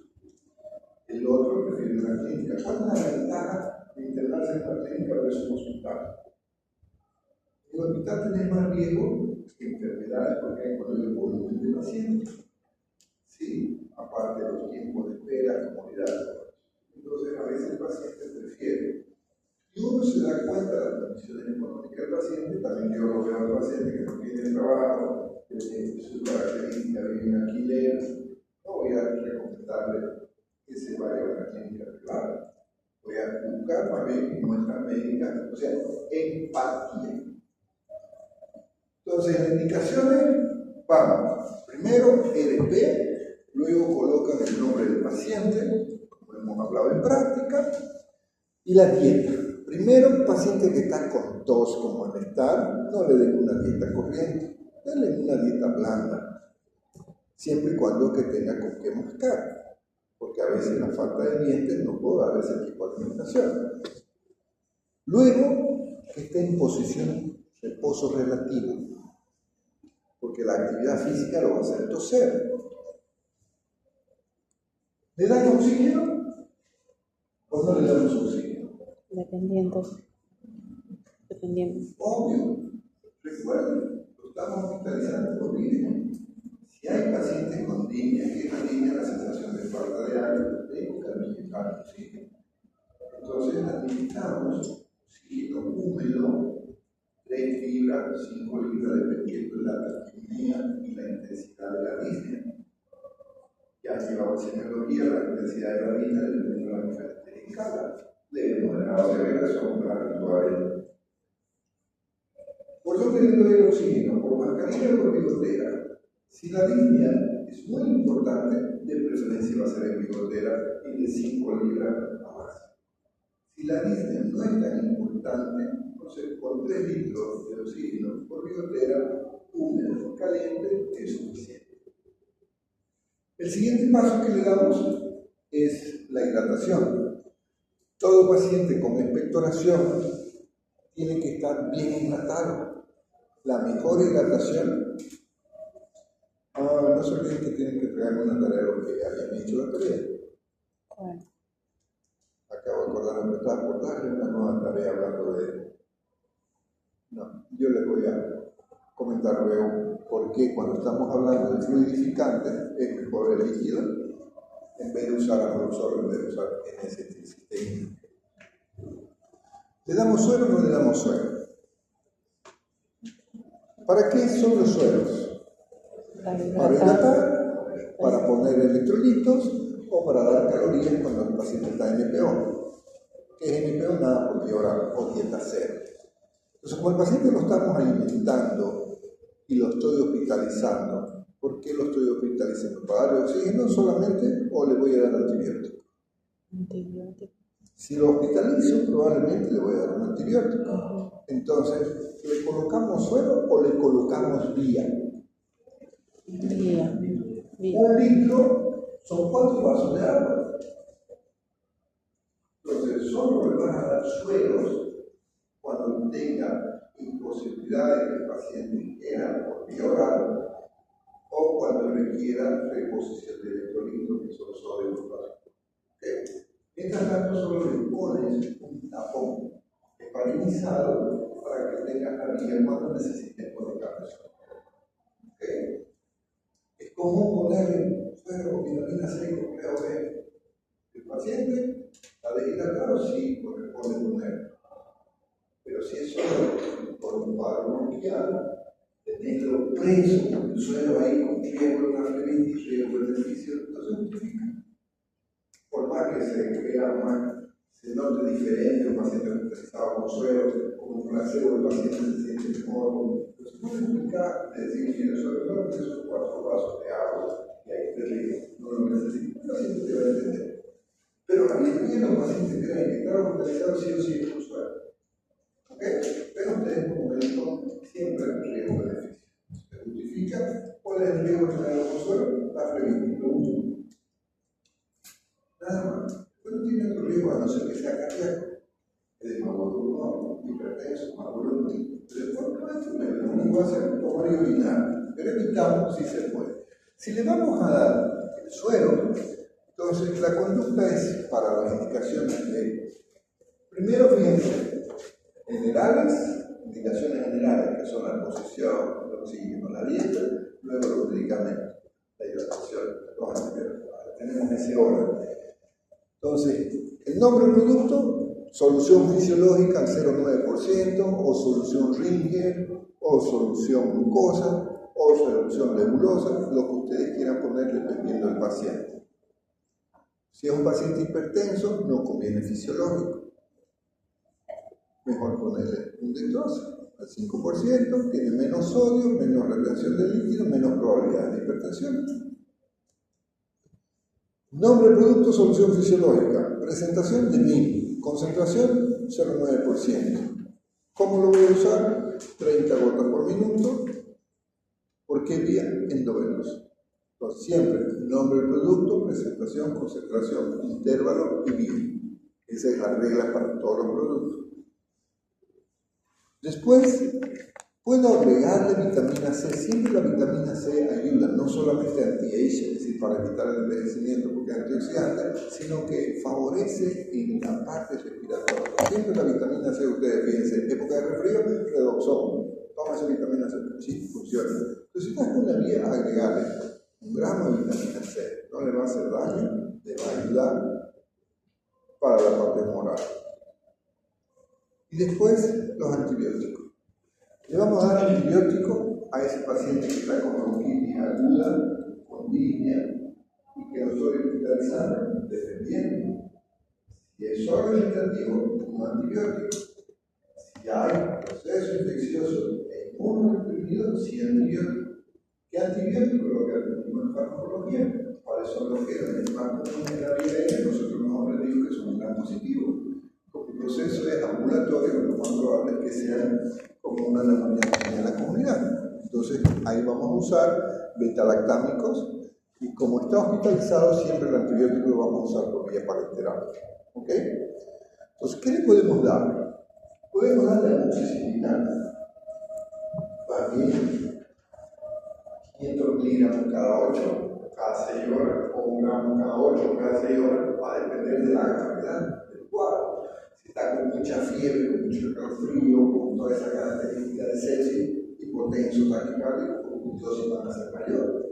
El otro prefiere una clínica. ¿Cuál es la ventaja de internarse en una clínica versus un hospital? En el hospital tenés más riesgo que enfermedades porque hay mayor volumen de pacientes. Sí, aparte de los tiempos de espera, comodidad. Entonces, a veces el paciente prefiere. Y uno se da cuenta de las condiciones económicas del paciente, también yo lo veo al paciente que no tiene trabajo, que tiene su característica, vive en alquiler, no voy a recomendarle que se vaya a una clínica privada. Voy a buscar más bien muestras médicas, o sea, empatía. Entonces, las indicaciones, vamos, primero EDP, luego colocan el nombre del paciente, como hemos hablado en práctica, y la dieta. Primero, paciente que está con tos, con malestar, no le den una dieta corriente, denle una dieta blanda, siempre y cuando que tenga con qué mascar, porque a veces la falta de dientes no puede dar ese tipo de alimentación. Luego, que esté en posición reposo relativo, porque la actividad física lo va a hacer toser. ¿Le dan oxígeno o no le damos oxígeno? Dependiendo. Obvio. Recuerden, lo estamos hospitalizando por disnea. Si hay pacientes con disnea, que es la disnea la sensación de falta de aire, tenemos que administrar oxígeno. Entonces administramos oxígeno húmedo, 3 libras, 5 libras, dependiendo de la taquimia y la intensidad de la disnea. Ya llevamos semiología, la intensidad de la disnea dependiendo de las diferentes escalas. Debemos de la segregación plan. ¿Por dónde le doy el oxígeno? ¿Por mascarilla o por bigotera? Si la línea es muy importante, de preferencia va a ser en bigotera y de 5 libras a más. Si la línea no es tan importante, entonces con 3 litros de oxígeno por bigotera, húmedo, caliente, es suficiente. El siguiente paso que le damos es la hidratación. Todo paciente con expectoración tiene que estar bien hidratado. La mejor hidratación, no se olviden que tienen que entregar una tarea lo que habían hecho la tarea. Bueno. Acabo de acordarme por darle una nueva tarea hablando de... No, yo les voy a comentar luego por qué cuando estamos hablando de fluidificantes es mejor el líquido en vez de usar aerosol, en vez de usar NST. ¿Le damos suero o no le damos suero? ¿Para qué son los sueros? Para hidratar, para poner electrolitos o para dar calorías cuando el paciente está en NPO. ¿Qué es NPO? Nada por llorar o dieta cero. Entonces, como el paciente lo estamos alimentando y lo estoy hospitalizando, ¿por qué lo estoy hospitalizando? ¿Para darle oxígeno solamente o le voy a dar antibiótico? Si lo hospitalizo, probablemente le voy a dar un antibiótico. Entonces, ¿le colocamos suero o le colocamos vía? Vía. 1 litro son 4 vasos de agua. Entonces, solo le van a dar sueros cuando tenga imposibilidad de que el paciente quiera por vía oral o cuando requiera reposición de electrolitos, que son sodio y potasio. ¿Okay? Mientras tanto, solo le pones un tapón heparinizado para que tengas la vía cuando necesites colocar eso. ¿Okay? Es común ponerle suero o vitamina C y complejo B. El paciente La deshidratado sí corresponde poner, pero si es solo por un paro bronquial, tenerlo preso con el suelo ahí con riesgo de una flemitis, riesgo de beneficio, no se justifica. Por más que se crea más, se note diferente, el paciente estaba con suelo, con un placebo, el paciente se siente mejor. Pero se puede explicar, decir, mire, sobre que son 4 vasos de agua, y ahí te ríes, no lo necesita, el paciente te va a entender. Pero a mí también los pacientes creen que estar hospitalizados sí o sí es con suelo. ¿Ok? Pero ustedes como médico siempre hay riesgo de beneficio. Se justifica cuál es el riesgo general con suelo, la flemitis, lo único. Nada más. Pero tiene otro riesgo, a no ser que sea cardíaco. Es de pulmón, hipertenso, coágulo, pero después no hay problema. Lo único que hace es tomar y orinar. Pero evitamos si se puede. Si le vamos a dar el suero, entonces la conducta es para las indicaciones de, primero fíjense, generales, indicaciones generales, que son la posición, el oxígeno, la dieta, luego los medicamentos, la hidratación, los antibióticos. Tenemos ese orden. Entonces, el nombre del producto, solución fisiológica al 0,9%, o solución Ringer, o solución glucosa, o solución nebulosa, lo que ustedes quieran poner dependiendo del paciente. Si es un paciente hipertenso, no conviene fisiológico. Mejor ponerle un dextrosa al 5%, tiene menos sodio, menos retención de líquido, menos probabilidad de hipertensión. Nombre del producto, solución fisiológica. Presentación de mil. Concentración 0,9%. ¿Cómo lo voy a usar? 30 gotas por minuto. ¿Por qué vía? Endovenosa. Entonces, siempre nombre del producto, presentación, concentración, intervalo y vía. Esa es la regla para todos los productos. Después, puedo agregarle vitamina C. Siempre la vitamina C ayuda, no solamente anti-aging, es decir, para evitar el envejecimiento porque es antioxidante, sino que favorece en la parte respiratoria. Siempre la vitamina C, ustedes fíjense, época de resfrío, redoxón. Tómase vitamina C, sí, funciona. Entonces, esta es una vía a agregarle 1 gramo de vitamina C. No le va a hacer daño, le va a ayudar para la parte moral. Y después, los antibióticos. Le vamos a dar antibiótico a ese paciente que está con bronquitis aguda, con disnea, y que lo estoy hospitalizando, dependiendo. Si es solo irritativo, un antibiótico. Si hay proceso infeccioso e inmunodeprimido, sí antibiótico. ¿Qué antibiótico? Lo que aprendimos en farmacología. ¿Cuáles son los que eran más comunes en la vida aérea? Nosotros hemos aprendido que son gran positivos. Porque el proceso es ambulatorio, lo más probable es que sean como una neumonía en la comunidad. Entonces, ahí vamos a usar beta-lactámicos y como está hospitalizado, siempre el antibiótico lo vamos a usar por vía parenteral. ¿Ok? Entonces, ¿qué le podemos dar? Podemos darle amoxicilina, también 500 miligramos cada 8, cada 6 horas, o 1 gramo cada 8, cada 6 horas, va a depender de la gravedad del cuadro. Si está con mucha fiebre, con mucho calofrío, con toda esa característica de sepsis, hipotenso, taquicárdico, tus dosis van a ser mayores.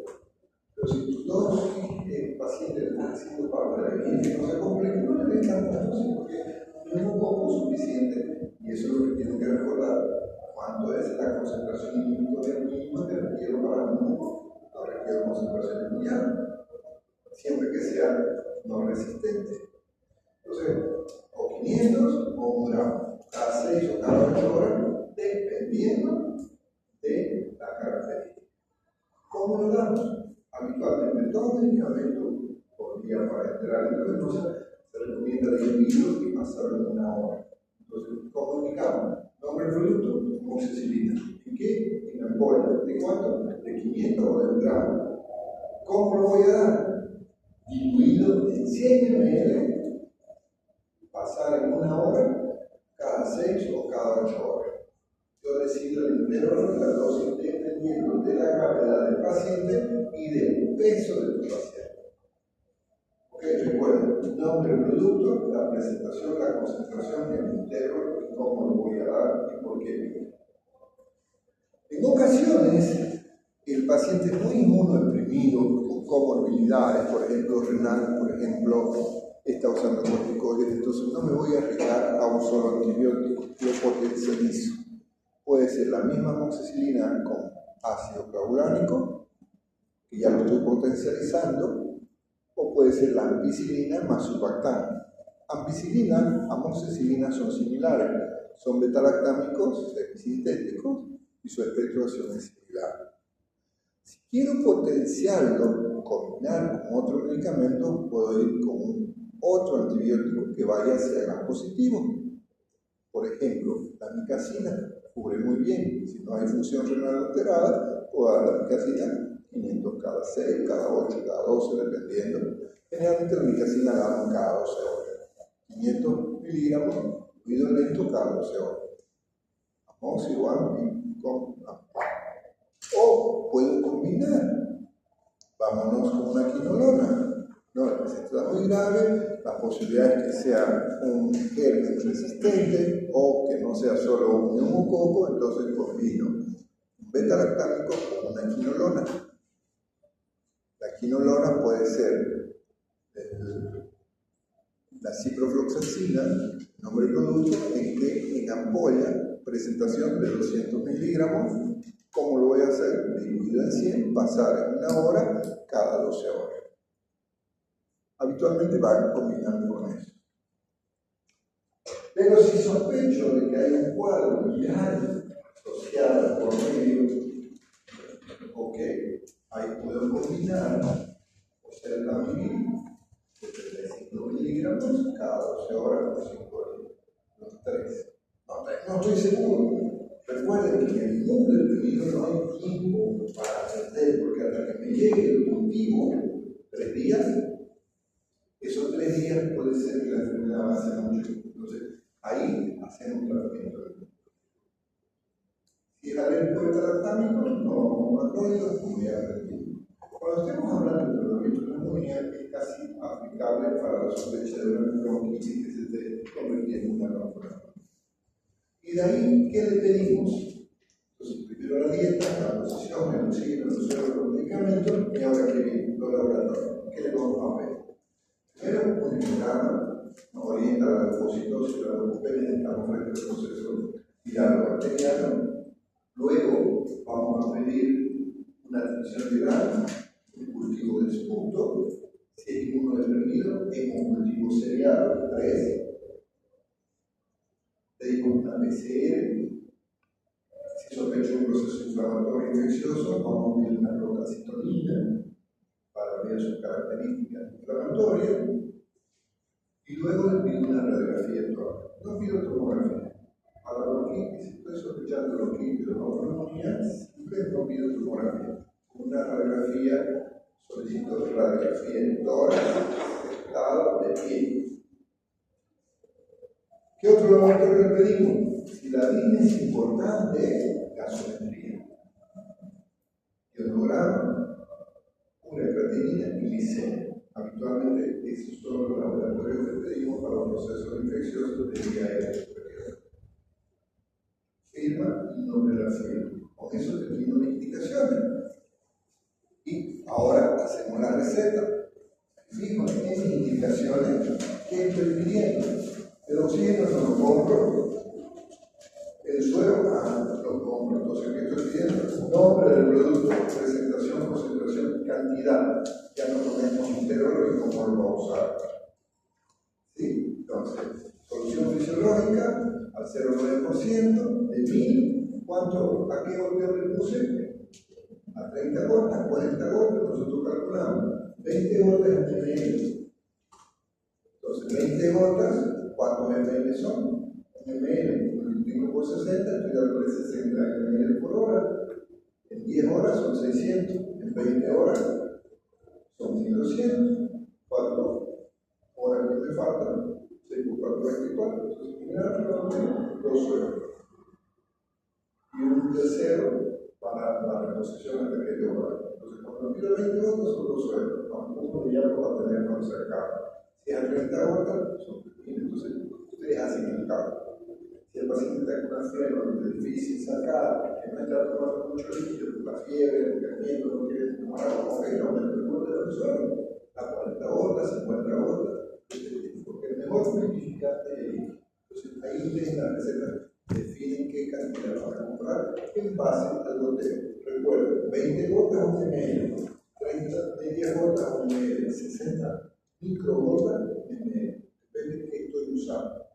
Pero si tus dosis, el paciente está haciendo para prevenir que no se complique, no le den tanta dosis porque no es un poco suficiente. Y eso es lo que tienen que recordar. ¿Cuánto es la concentración inhibitoria mínima que requiero para un grupo? No requiero concentraciones muy altas, siempre que sea no resistente. Entonces, o 500 o 1 gramo, cada 6 o cada 8 horas, dependiendo de la característica. ¿Cómo lo damos? Habitualmente, todo medicamento por vía parenteral intravenosa se recomienda 10 minutos y pasarlo en 1 hora. Entonces, ¿cómo indicamos? Nombre del producto, amoxicilina. ¿En qué? En ampolla. ¿De cuánto? De 500 o de 1 gramo. ¿Cómo lo voy a dar? Diluido en 100 ml, pasar en 1 hora, cada 6 o cada 8 horas. Yo decido el intervalo de la dosis dependiendo de la gravedad del paciente y del peso del paciente. Ok, recuerden, nombre del producto, la presentación, la concentración, el intervalo y cómo lo voy a dar y por qué. En ocasiones, el paciente es muy inmunodeprimido, con comorbilidades, por ejemplo, renal, por ejemplo, está usando corticoides, no me voy a arriesgar a un solo antibiótico, lo potencializo. Puede ser la misma amoxicilina con ácido clavulānico, que ya lo estoy potencializando, o puede ser la ampicilina más surfactán. Ampicilina, amoxicilina son similares, son betalactámicos, semisintéticos, y su espectro de acción es similar. Si quiero potenciarlo, combinar con otro medicamento, puedo ir con otro antibiótico que vaya hacia gas positivo. Por ejemplo, la micacina cubre muy bien. Si no hay función renal alterada, puedo dar la micacina 500 cada 6, cada 8, cada 12, dependiendo. Generalmente la micacina la damos cada 12 horas. 500 miligramos, fluido lento cada 12 horas. Amoxi o ampi con ampi. O puedo combinar. Vámonos con una quinolona. No, la receta está muy grave, la posibilidad es que sea un germen resistente o que no sea solo un neumococo, entonces combino un beta-lactámico con una quinolona. La quinolona puede ser la ciprofloxacina, nombre del producto, en ampolla, presentación de 200 miligramos. ¿Cómo lo voy a hacer? Dividido en 100, pasar en 1 hora cada 12 horas. Habitualmente van combinando con eso. Pero si sospecho de que hay un cuadro viral asociado por medio, ok, ahí puedo combinar oseltamivir de 35 miligramos cada 12 horas por 5 los 3. No estoy seguro. Recuerden que en el mundo del deprimido no hay tiempo para atender, porque hasta que me llegue el cultivo, 3 días, esos 3 días puede ser que la enfermedad avance mucho. Entonces, ahí hacemos un tratamiento. Si es alérgico beta-lactámico, no vamos a macrólidos, como ya aprendí. Cuando estemos hablando de tratamiento de neumonía, es casi aplicable para la sospecha de una bronquitis que se esté convirtiendo en una bronquitis. Y de ahí, ¿qué le pedimos? Entonces, primero la dieta, la posición, el oxígeno, el suelo, los medicamentos, y ahora que viene los laboratorios. ¿Qué le vamos a pedir? Primero, un hemograma, nos orienta a la leucocitosis, la leucopenia, estamos frente al proceso viral bacteriano. Luego, vamos a pedir una atención de grano, un cultivo de esputo, si es inmunodeprimido, es un cultivo seriado, 3. Pedimos una PCR. Si sospecho un proceso inflamatorio infeccioso, vamos a pedir una procalcitonina para ver sus características inflamatorias. Y luego le pido una radiografía de tórax. No pido tomografía. Para la bronquitis, si estoy sospechando bronquitis o neumonía, siempre no pido tomografía. Una radiografía, solicito radiografía de tórax, estado de pie. ¿Qué otro laboratorio le pedimos? Si la línea es importante, gasometría. Ionograma, una creatinina y glicemia. Habitualmente, esos son los laboratorios que pedimos para los procesos infecciosos de IAS superior. Firma y nombre de la firma. Con eso termino mis indicaciones. Y ahora hacemos la receta. Fijo en mis indicaciones que estoy pidiendo. El oxígeno no lo compro. El suelo, lo compro. Entonces, ¿qué estoy pidiendo? Nombre del producto, presentación, concentración, cantidad. Ya no ponemos integro y cómo lo vamos a usar. ¿Sí? Entonces, solución fisiológica al 0,9% de 1000. ¿Cuánto? ¿A qué golpeo le puse? A 30 gotas, 40 gotas, nosotros calculamos. 20 gotas en ml. Entonces, 20 gotas, ¿cuántos ml son? Ml, multiplico por 60, estoy dándole 60 ml por hora. En 10 horas son 600, en 20 horas son 1200. 4 horas que me faltan, 6 por 4, 24. Entonces, generalmente, 2 suelos. Y un tercero para la reposición de pequeño horario. Entonces, cuando pido 20 gotas, son 2 suelos. Tampoco ya lo va a tener más cercano. Si es a 30 gotas, son pequeños. Entonces, ustedes hacen el cálculo. Si el paciente está con una fiebre, es difícil sacar, que no está tomando mucho líquido, la fiebre, el caliente, no quiere tomar agua, ok, no, me recuerdo del suelo. A 40 gotas, 50 gotas, porque el tenemos multiplicante de X. Entonces ahí ustedes en la receta definen qué cantidad van a comprar en base al goteo. Recuerden, 20 gotas a 1 ml, 30 medias gotas a 1 ml, 60 microgotas de ml. Depende de qué estoy usando.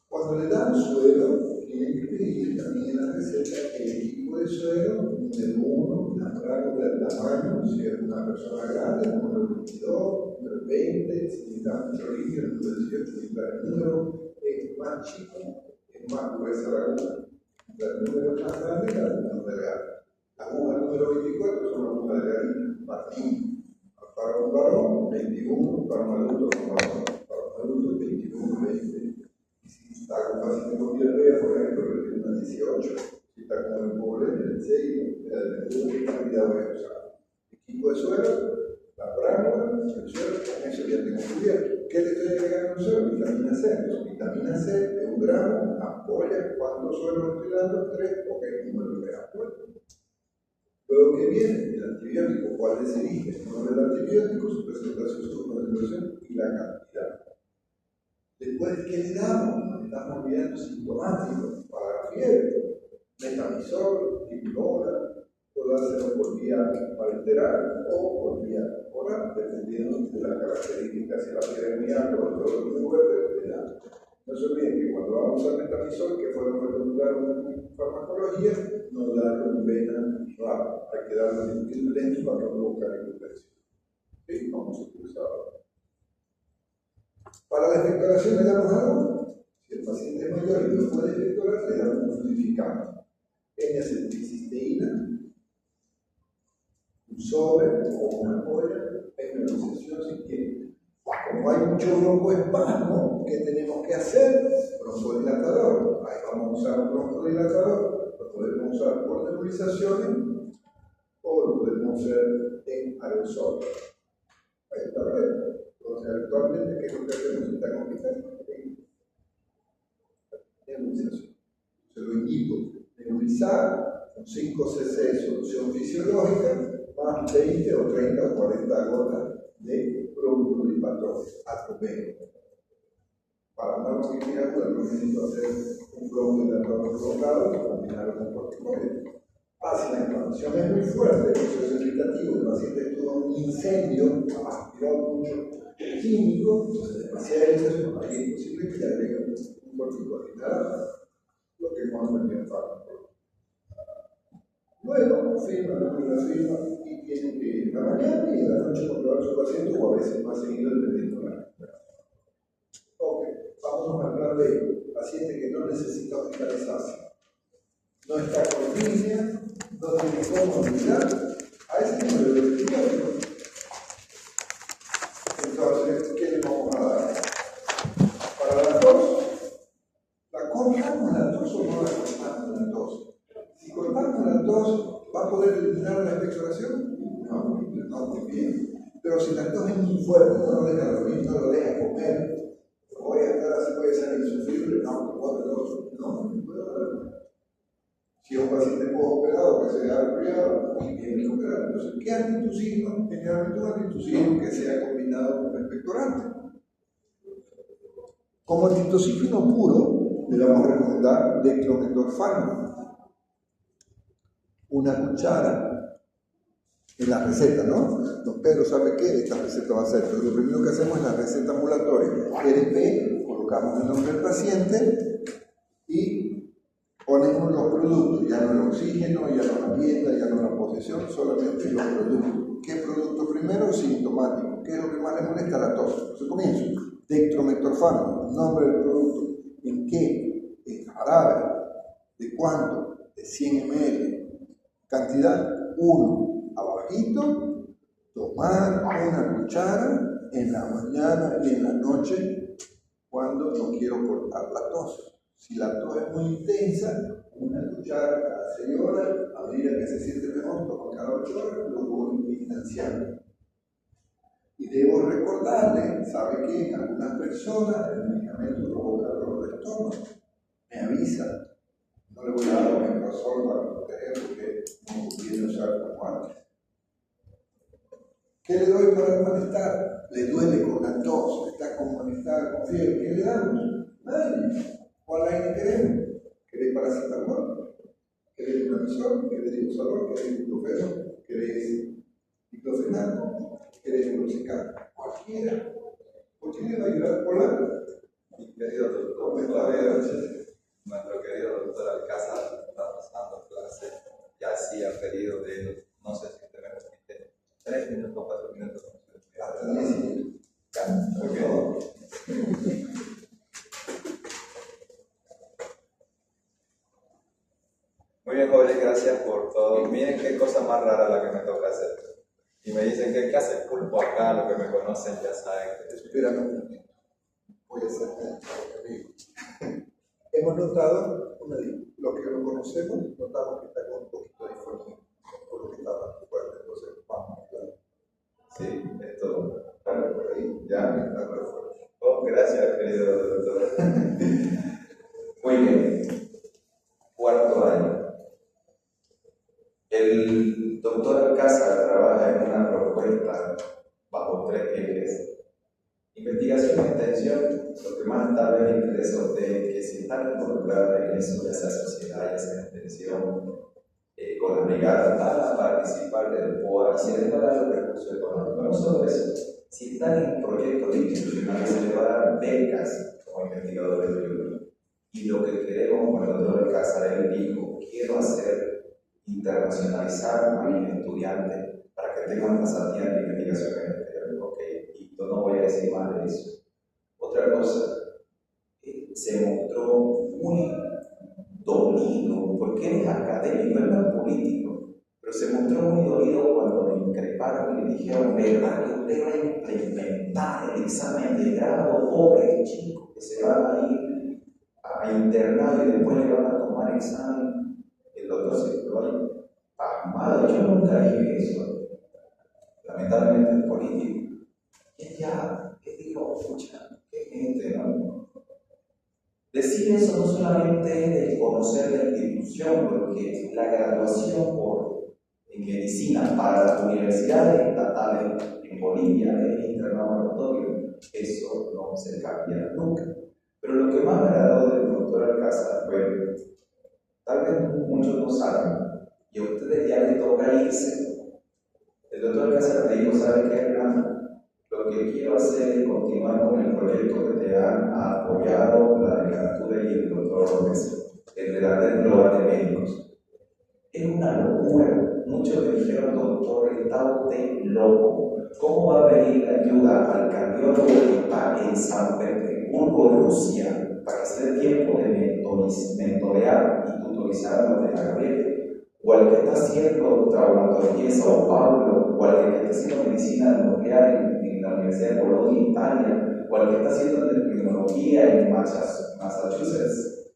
Cuando le dan suelo, tienen que pedir también en la receta el equipo de suelo, número 1, la carga del tamaño, si es una persona grande, el número 22, número 20, si necesitan mucho líquido, el número 18, si el número es más chico, es más gruesa la aguja. El número es más grande, la aguja más delgada. La aguja número 24 son las agujas delgaditas, más niños. Para un varón, 21, para un adulto, para un adulto, 21, 20. Si está con paciente con diarrea, por ejemplo, le una 18. Si está con el pobre, el 6. Depende de qué cantidad voy a usar. Equipo de suelo, la práctica, el suelo, con eso ya tengo cubierto. ¿Qué le estoy agregando al suelo? Vitamina C. Entonces, vitamina C de 1 gramo, ampolla. ¿Cuántos suelos estoy dando? 3. Ok, número de ampolla. Luego que viene el antibiótico, ¿cuál se elige? El nombre del antibiótico, su presentación, su concentración y la cantidad. Después, ¿qué le damos? Le damos olvidando sintomáticos para la fiebre, metamizol, timolol, puede hacerlo por vía parenteral o por vía oral, dependiendo de las características, si la fiebre es muy alta o el dolor muy fuerte, le damos. No se olviden que cuando vamos a usar metamizol, que fue lo que recomendaron en farmacología, no darlo en vena rápida, hay que darlo en un lento para no provocar hipertensión. ¿Sí? Vamos a utilizarlo. Para la expectoración le damos algo. Si el paciente es mayor y no puede expectorar, le damos un fluidificante. N-acetilcisteína, un sobre o una ampolla, en negociación si quiere. Como hay mucho broncoespasmo, ¿qué tenemos que hacer? Broncodilatador. Ahí vamos a usar un broncodilatador. Lo podemos usar por nebulizaciones o lo podemos hacer en aerosol. Ahí está bien. Entonces, actualmente, ¿qué es lo que hacemos? Está complicado. Nebulización. Se lo indico. Nebulizar con 5 cc de solución fisiológica más 20 o 30 o 40 gotas de broncolipatón atropello. Para una bronquitis aguda no necesito hacer un broncolipatón provocado y combinarlo con corticoides. Si la inflamación es muy fuerte, el proceso irritativo, el paciente tuvo un incendio, aspiró mucho químico, entonces demasiada irritación, ahí es posible que le agreguen un corticoide. Nada, lo que hemos aprendido en fármaco. Luego, firma y tiene que ir en la mañana y en la noche controlar a su paciente o a veces más seguido dependiendo de la enfermedad. Ok, vamos a hablar de paciente que no necesita hospitalizarse. No está con línea, no tiene comodidad, a ese número de antibióticos. Entonces, ¿qué le vamos a dar? Para la tos, ¿la cortamos la tos o no la cortamos la tos? Si cortamos la tos, ¿va a poder eliminar la expectoración? No, muy bien. Pero si la tos es muy fuerte, no lo deja dormir, no lo deja comer, voy a estar así, voy a ser insufrible, no puedo dormir. Si es un paciente postoperado que se ha resfriado, muy bien recuperado. Entonces, ¿qué antitusinos? Generalmente un antitusino que sea combinado con expectorante. Como antitosígeno puro, le vamos a recomendar dextrometorfano. Una cuchara en la receta, ¿no? Don Pedro sabe qué esta receta va a ser, pero lo primero que hacemos es la receta ambulatoria. RP, colocamos el nombre del paciente y ponemos los productos, ya no el oxígeno, ya no la dieta, ya no la posesión, solamente los productos. ¿Qué producto primero? Sintomático. ¿Qué es lo que más le molesta? La tos. Entonces comienzo. Dextrometorfano, nombre del producto. ¿En qué? En jarabe. ¿De cuánto? De 100 ml. Cantidad 1. Abajito. Tomar una cuchara en la mañana y en la noche cuando no quiero cortar la tos. Si la tos es muy intensa, una cuchara cada 6 horas, a medida que se siente mejor, toma cada 8 horas, lo voy distanciando. Y debo recordarle, ¿sabe qué? En algunas personas el medicamento provoca dolor de estómago. Me avisa. No le voy a dar omeprazol para proteger porque no conviene usar como antes. ¿Qué le doy para el malestar? Le duele con la tos, está como fiebre, ¿qué le damos? Nadie. ¿Cuál aire queremos? ¿Querés paracetamol? ¿Querés una misión? ¿Querés dinosauro? ¿Querés ibuprofeno? ¿Querés diclofenaco? ¿Querés glucicano? Cualquiera. ¿Por qué le va a ayudar Polar? Mi querido doctor, buenas noches. Nuestro querido doctor Alcázar está pasando clase. Ya hacía pedido de él. No sé si usted me permite 3 minutos, 4 minutos. Hasta 10 minutos. Ok. Muy bien, jóvenes, gracias por todo. Miren qué cosa más rara la que me toca hacer. Y me dicen que ¿qué hace Pulpo acá? Los que me conocen ya saben. Espérame un momento. Voy a hacer amigo. Hemos notado, lo que lo conocemos, notamos que está con un poquito de información, por lo que está más fuerte, entonces vamos a hablar. Sí, esto. Claro, por ahí, Ya. está más fuerte. Oh, gracias, querido doctor. Muy bien. 4º año. El doctor Alcázar trabaja en una propuesta bajo 3 ejes. Investigación e extensión, lo que más tal vez le interesa a usted es que si están involucrados en eso, ya sea sociedad, ya sea extensión, con las brigadas, van a participar del POA y se les va a dar los recursos económicos. No solo eso, si están en proyectos institucionales, se les va a dar becas como investigadores de libros. Y lo que queremos, como el doctor Alcázar, él dijo, quiero internacionalizar a mis estudiantes para que tengan pasantías de investigación en el exterior. Ok, y no voy a decir más de eso. Otra cosa, se mostró muy dolido, porque él es académico, él no es político, pero se mostró muy dolido cuando lo increparon y le dijeron, ¿verdad que usted va a implementar el examen de grado? Pobres chicos que se van a ir a internar y después le van a tomar examen. El doctor se quedó ahí pasmado. Yo nunca dije eso, lamentablemente es político. Y ya, que digo, escucha, qué gente, ¿no? Decir eso no solamente es desconocer la institución, porque la graduación en medicina para las universidades estatales en Bolivia es internado obligatorio. Eso no se cambia nunca. Pero lo que más me agradó del doctor Alcázar fue, tal vez muchos no saben, y a ustedes ya les toca irse. El doctor Alcázar me dijo, ¿sabe qué, Hernán? Lo que quiero hacer es continuar con el proyecto que te han apoyado la legislatura y el doctor López, el de la red global de médicos. Es una locura. Muchos me dijeron, doctor, está usted loco. ¿Cómo va a pedir ayuda al cardiólogo que está en San Petersburgo, Rusia, para que se dé tiempo de mentorear y tutorizar a los de la Gabriela? O al que está haciendo traumatología en Sao Paulo, o al que está haciendo medicina nuclear en la Universidad de Bolonia, Italia, o al que está haciendo tecnología en Massachusetts,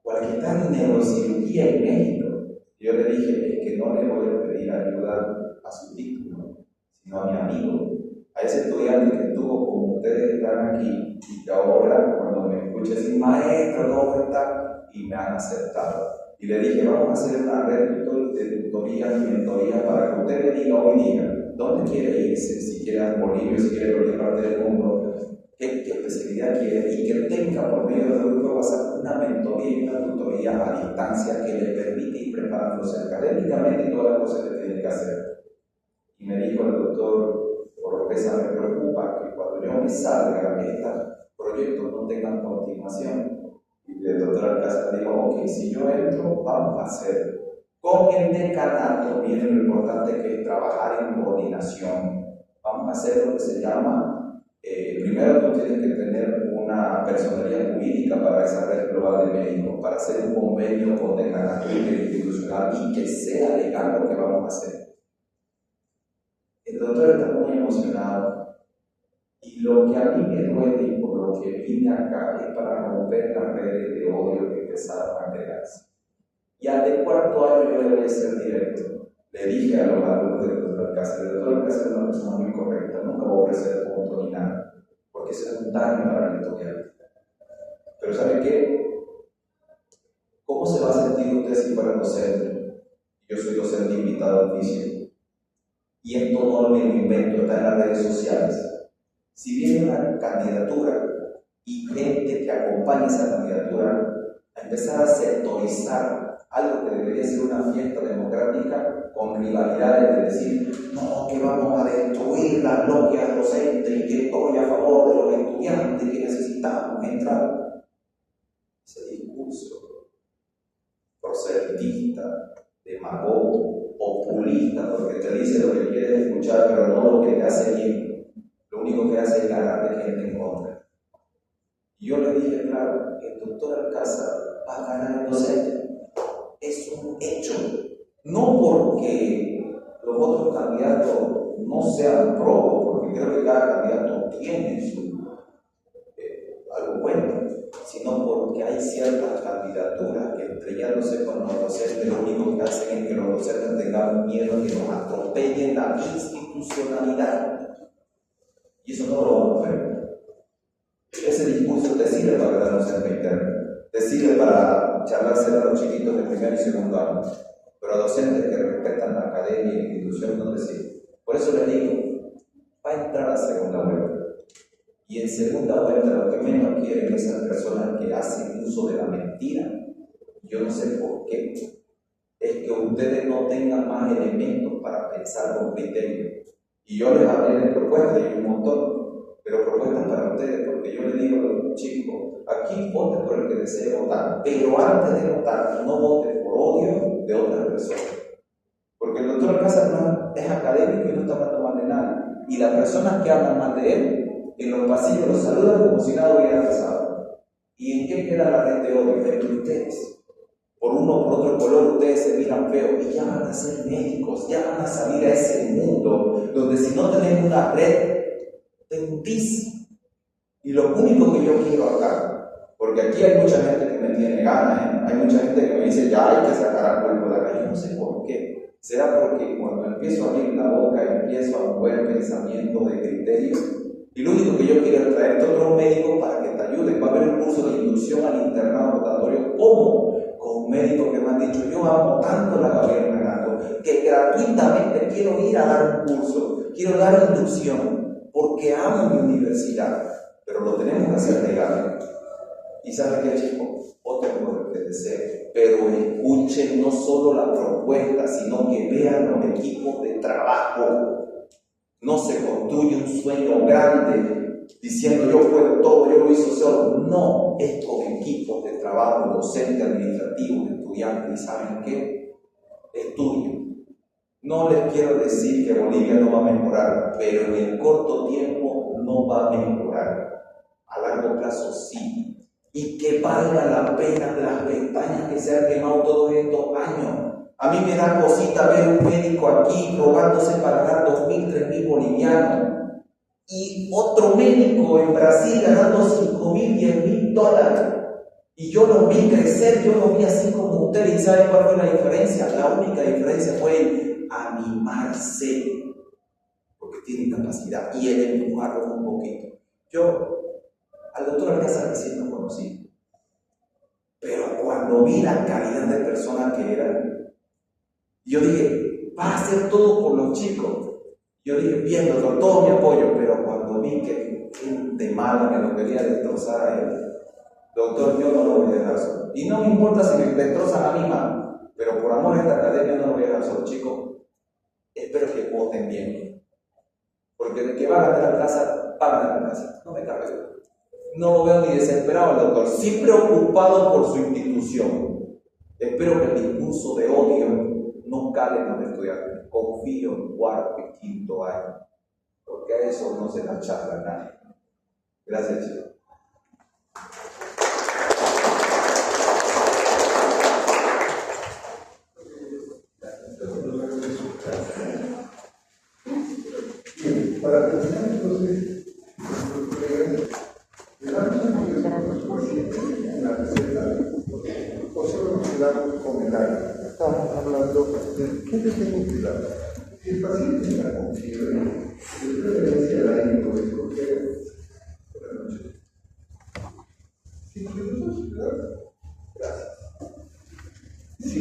o al que está en neurocirugía en México. Yo le dije, es que no le voy a pedir ayuda a su título, sino a mi amigo, a ese estudiante que estuvo como ustedes están aquí, y que ahora cuando me escuche decir, maestro, ¿cómo está? Y me han aceptado. Y le dije, vamos a hacer una red de tutorías y mentorías para que usted me diga hoy día dónde quiere irse, si quiere a Bolivia, si quiere a cualquier parte del mundo, qué especialidad quiere, y que tenga por medio de grupo WhatsApp una mentoría y una tutoría a distancia que le permite ir preparándose académicamente y todas las cosas que tiene que hacer. Y me dijo el doctor Oropesa, me preocupa que cuando yo me salga, estos proyectos no tengan continuación. Y el doctor Alcázar dijo, ok, si yo entro, vamos a hacer con el decanato, miren lo importante que es trabajar en coordinación. Vamos a hacer lo que se llama, primero tú tienes que tener una personalidad jurídica para esa red global de médicos, para hacer un convenio con decanato interinstitucional y que sea legal lo que vamos a hacer. El doctor está muy emocionado. Y lo que a mí me duele y por lo que vine acá es para romper las redes de odio que empezaron a crearse. Y al del 4º año yo le voy a ser directo. Le dije a los alumnos del doctor Alcázar, el doctor Alcázar es una persona muy correcta, nunca va a ofrecer punto ni nada, porque eso es un daño para el estudiante. Pero ¿sabe qué? ¿Cómo se va a sentir usted si fuera docente? Yo soy docente invitado a oficio. Y esto no me lo invento, está en las redes sociales. Si viene una candidatura y gente que acompañe esa candidatura a empezar a sectorizar algo que debería ser una fiesta democrática con rivalidades de decir, no, que vamos a destruir las logias docentes y que estoy a favor de los estudiantes que necesitamos entrar. Ese discurso proselitista, demagogo, populista, porque te dice lo que quieres escuchar, pero no lo que te hace bien. Lo único que hace es ganar de gente en contra. Y yo le dije, claro, el doctor Alcázar va a ganar el docente. Es un hecho. No porque los otros candidatos no sean probos, porque creo que cada candidato tiene algo bueno, sino porque hay ciertas candidaturas que estrellándose con los docentes lo único que hacen es que los docentes tengan miedo que nos atropellen la institucionalidad. Y eso no lo vamos a ver. Ese discurso te sirve para ganar un centro interno, te sirve para charlarse a los chiquitos de primer y segundo año, pero a docentes que respetan la academia y la institución no te sirve. Por eso les digo, va a entrar a segunda vuelta. Y en segunda vuelta lo que menos quieren es esas personas que hacen uso de la mentira. Yo no sé por qué. Es que ustedes no tengan más elementos para pensar con criterio. Y yo les hablé de propuestas, y un montón, pero propuestas para ustedes, porque yo les digo a los chicos, aquí voten por el que desee votar, pero antes de votar, no voten por odio de otras personas. Porque el doctor Alcázar no es académico y no está hablando mal de nadie. Y las personas que hablan mal de él, en los pasillos los saludan como si nada hubiera pasado. ¿Y en qué queda la red de odio? Entre ustedes. Por uno o por otro color ustedes se miran feo y ya van a ser médicos, ya van a salir a ese mundo donde si no tenés una red, te hundís. Y lo único que yo quiero acá, porque aquí hay mucha gente que me tiene ganas, hay mucha gente que me dice ya hay que sacar a Pulpo de acá, yo no sé por qué. Será porque cuando empiezo a abrir la boca empiezo a mover pensamiento de criterios. Y lo único que yo quiero es traerte otros médicos para que te ayuden. Va a haber un curso de inducción al internado rotatorio. ¿Cómo? Con médicos que me han dicho, yo amo tanto la Gabriel Renato, que gratuitamente quiero ir a dar un curso, quiero dar inducción, porque amo mi universidad. Pero lo tenemos que hacer legal. ¿Y saben qué, chicos? Otro por que desee. Pero escuchen no solo la propuesta, sino que vean los equipos de trabajo. No se construye un sueño grande diciendo yo puedo todo, yo lo hice solo. No, es con equipos de trabajo, docente, administrativo, estudiantes. ¿Y saben qué? Estudien. No les quiero decir que Bolivia no va a mejorar, pero en el corto tiempo no va a mejorar. A largo plazo sí. Y que valga la pena las pestañas que se han quemado todos estos años. A mí me da cosita ver un médico aquí rogándose para ganar 2.000, 3.000 bolivianos. Y otro médico en Brasil ganando 5.000, 10.000 dólares. Y yo lo vi crecer, yo lo vi así como ustedes. ¿Y saben cuál fue la diferencia? La única diferencia fue el animarse. Porque tienen capacidad. Y el empujarlo un poquito. Yo al doctor Alcázar recién lo conocí. Pero cuando vi la calidad de persona que era, yo dije, va a hacer todo por los chicos. Yo dije, bien, doctor, todo mi apoyo. Pero cuando vi que de mala me lo quería destrozar a él, doctor, yo no lo voy a dejar solo. Y no me importa si me destrozan a mí más, pero por amor a esta academia no lo voy a dejar solo, chicos. Espero que voten bien. Porque de que va a ganar la plaza, va a ganar la plaza. No me cabe duda. No lo veo ni desesperado al doctor, sí preocupado por su institución. Espero que el discurso de odio no cale en los estudiantes. Confío en cuarto y quinto año, porque a eso no se la charla a nadie. Gracias, chicos. Para terminar, entonces, le damos en la receta, o solo nos quedamos con el área. Estamos hablando de qué le tengo que dar. Si el paciente está con fiebre, de preferencia el aire puede escoger por la noche. 5 minutos, ¿verdad? Gracias. Si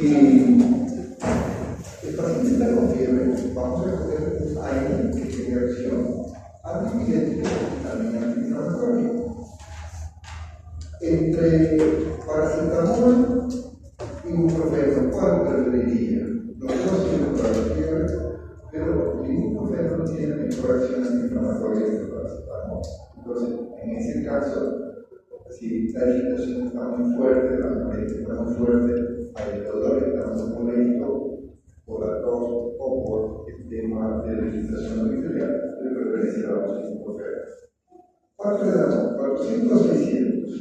el paciente está con fiebre, vamos a escoger un aire que tiene acción antipirética y también antiinflamatoria. entre paracetamol y ibuprofeno, ¿cuál preferiría? Los dos sirven para la fiebre, pero el ibuprofeno no tiene mejor acción antiinflamatoria que el paracetamol. Entonces, en ese caso, si la agitación está muy fuerte, la molestia está muy fuerte, el dolor está muy molesto, por la tos o por el tema de la agitación arterial, de preferencia damos ibuprofeno. ¿Cuánto le damos? 400 o 600,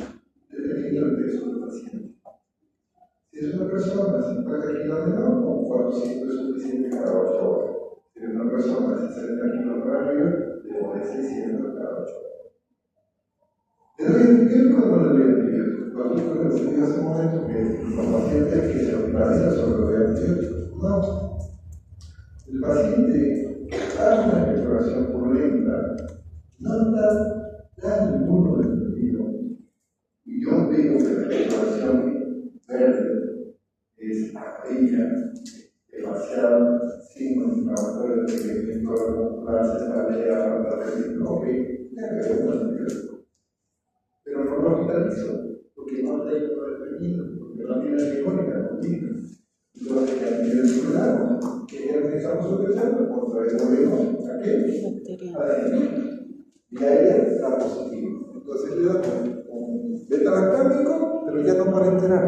dependiendo del peso del paciente. Si es una persona de 50 kilos de no, con 400 es suficiente cada 8 horas. Si es una persona de 60 kilos para arriba, debemos de 600 cada 8 horas. ¿Le doy antibiótico o no le doy antibiótico? Nosotros les dije hace un momento que los pacientes que se hospitalizan sobre el antibiótico. No. El paciente que hace una exploración purulenta no da ninguno del entendido. Y yo digo que la exploración verde es amarilla, demasiado signo inflamatorio de que el microbioma muscular se sale a falta de ritmo. Ok, ya veo un antibiótico. Pero no lo hospitalizo, porque no está hiperprevenido, porque no tiene hegemónica conmigo. Entonces, que antibiótico le damos, que es lo que estamos utilizando, contra el volvemos a qué? A la anemia. Y a ella está positivo. Entonces le damos un beta-lactámico, pero ya no para enterar.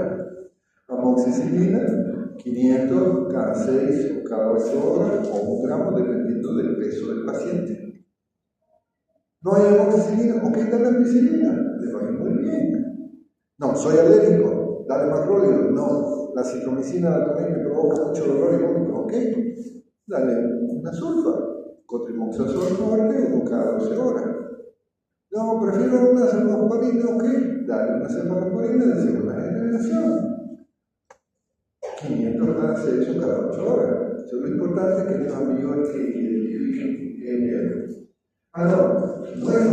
Amoxicilina, 500 cada 6 o cada 8 horas, o 1 gramo, dependiendo del peso del paciente. No hay amoxicilina, ok, dale ampicilina, le va a ir muy bien. No, soy alérgico, dale macróleo, no, la citromicina la tomé y me provoca mucho dolor y vómito, ok, dale una sulfa, cotrimoxazol fuerte, 1 cada 12 horas. No, prefiero una cefalopamina, ok, dale una cefalopamina de segunda generación. 500 cada 6 o cada 8 horas. Eso es lo importante que los amigos que identifiquen que es. No es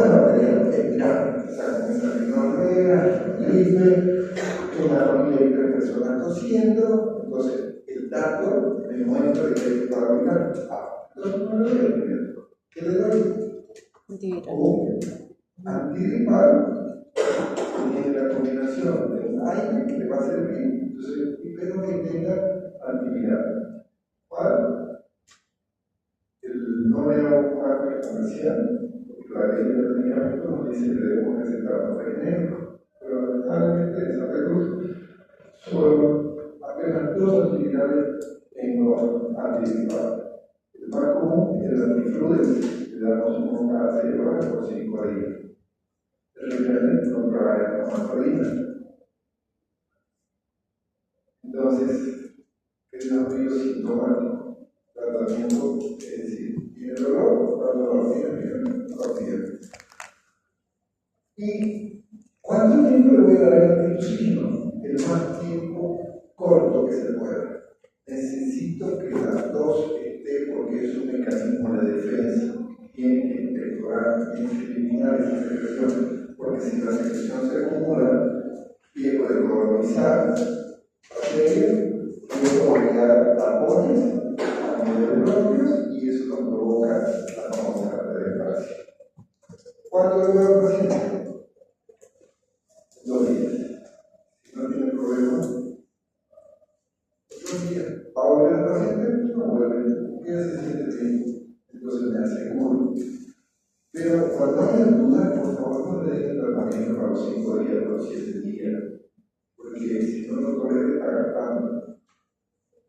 la tarea, es mirar, o sea, con esa rinorrea, gripe, una familia de 3 personas tosiendo, entonces el dato me muestra que hay que mirar. Entonces no le doy antibiótico. ¿Qué le doy? Un antigripal que tiene la combinación de un aire que le va a servir, entonces espero que tenga antiviral. ¿Cuál? El número comercial, porque la ley de los medicamentos nos dice que debemos recetar nombre genérico, pero lamentablemente en Santa Cruz solo apenas 2 antivirales tengo antigripales. El más común es el antifludes, que le damos uno cada 6 horas por 5 días. El referente no trae la manfarina. Entonces, queridos amigos sintomáticos, tratamiento, es decir, tiene dolor, tiene. ¿Y cuánto tiempo le voy a dar al antitusino? El más tiempo corto que se pueda. Necesito que la tos esté, porque es un mecanismo de defensa. Tiene que inspectorar, tiene que eliminar esa secreción, porque si la secreción se acumula, tiempo de colonizar bacterias, luego crear tapones a nivel de bronquios y eso nos provoca la famosa desesperación. ¿Cuánto le voy al paciente? 2 días. Si no tiene problema, 2 días. ¿Va a volver el paciente? No vuelve. ¿Qué se siente bien? Entonces me aseguro. Pero cuando haya dudas, por favor, no le den tratamiento para los 5 días, para los 7 días, porque si no lo tolera, está gastando.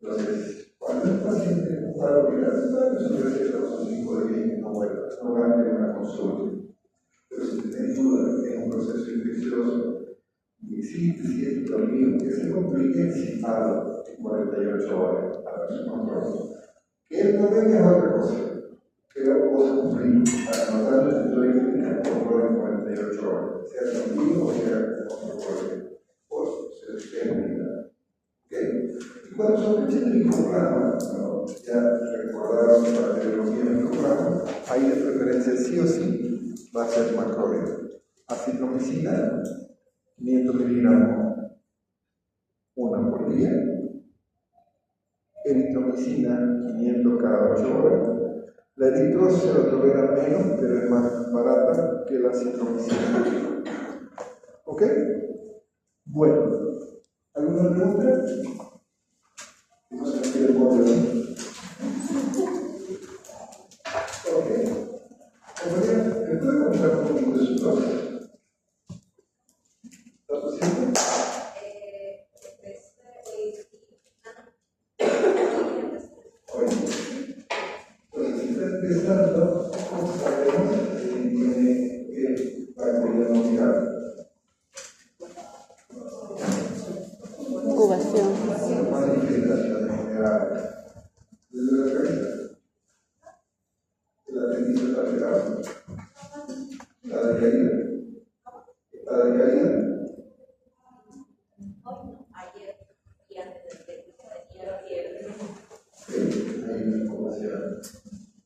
Entonces, cuando el paciente está operado, su receta son 5 días y no vuelve, no gane una consulta. Pero si tenés duda, es un proceso infeccioso y existe cierto riesgo que se complique si paro en 48 horas para su control. Que él no venga es otra cosa, pero vos cumplir para notar la historia clínica control en 48 horas, sea contigo o sea con otro colega. Vos se lo experimenta. Y cuando sospeché el microplano, ya recordaron la radiología del microplano, ahí de preferencia sí o sí va a ser macrólido. Acitromicina, 500 miligramos, 1 por día. Eritromicina, 500 cada 8 horas. La eritrosis se lo tolera menos, pero es más barata que la acitromicina. ¿Ok? Bueno, ¿alguna pregunta? Si no se me quiere poner. Ok. Compañera, ¿me puede contar un poquito de su trabajo? ¿Está posible? Oye, entonces, si está empezando, ¿cómo sabemos si tiene que bacteria no viral? Incubación. Manifestaciones generales. Desde la cabeza, el apéndice está pegado, está decaída, está decaída. Hay una incubación.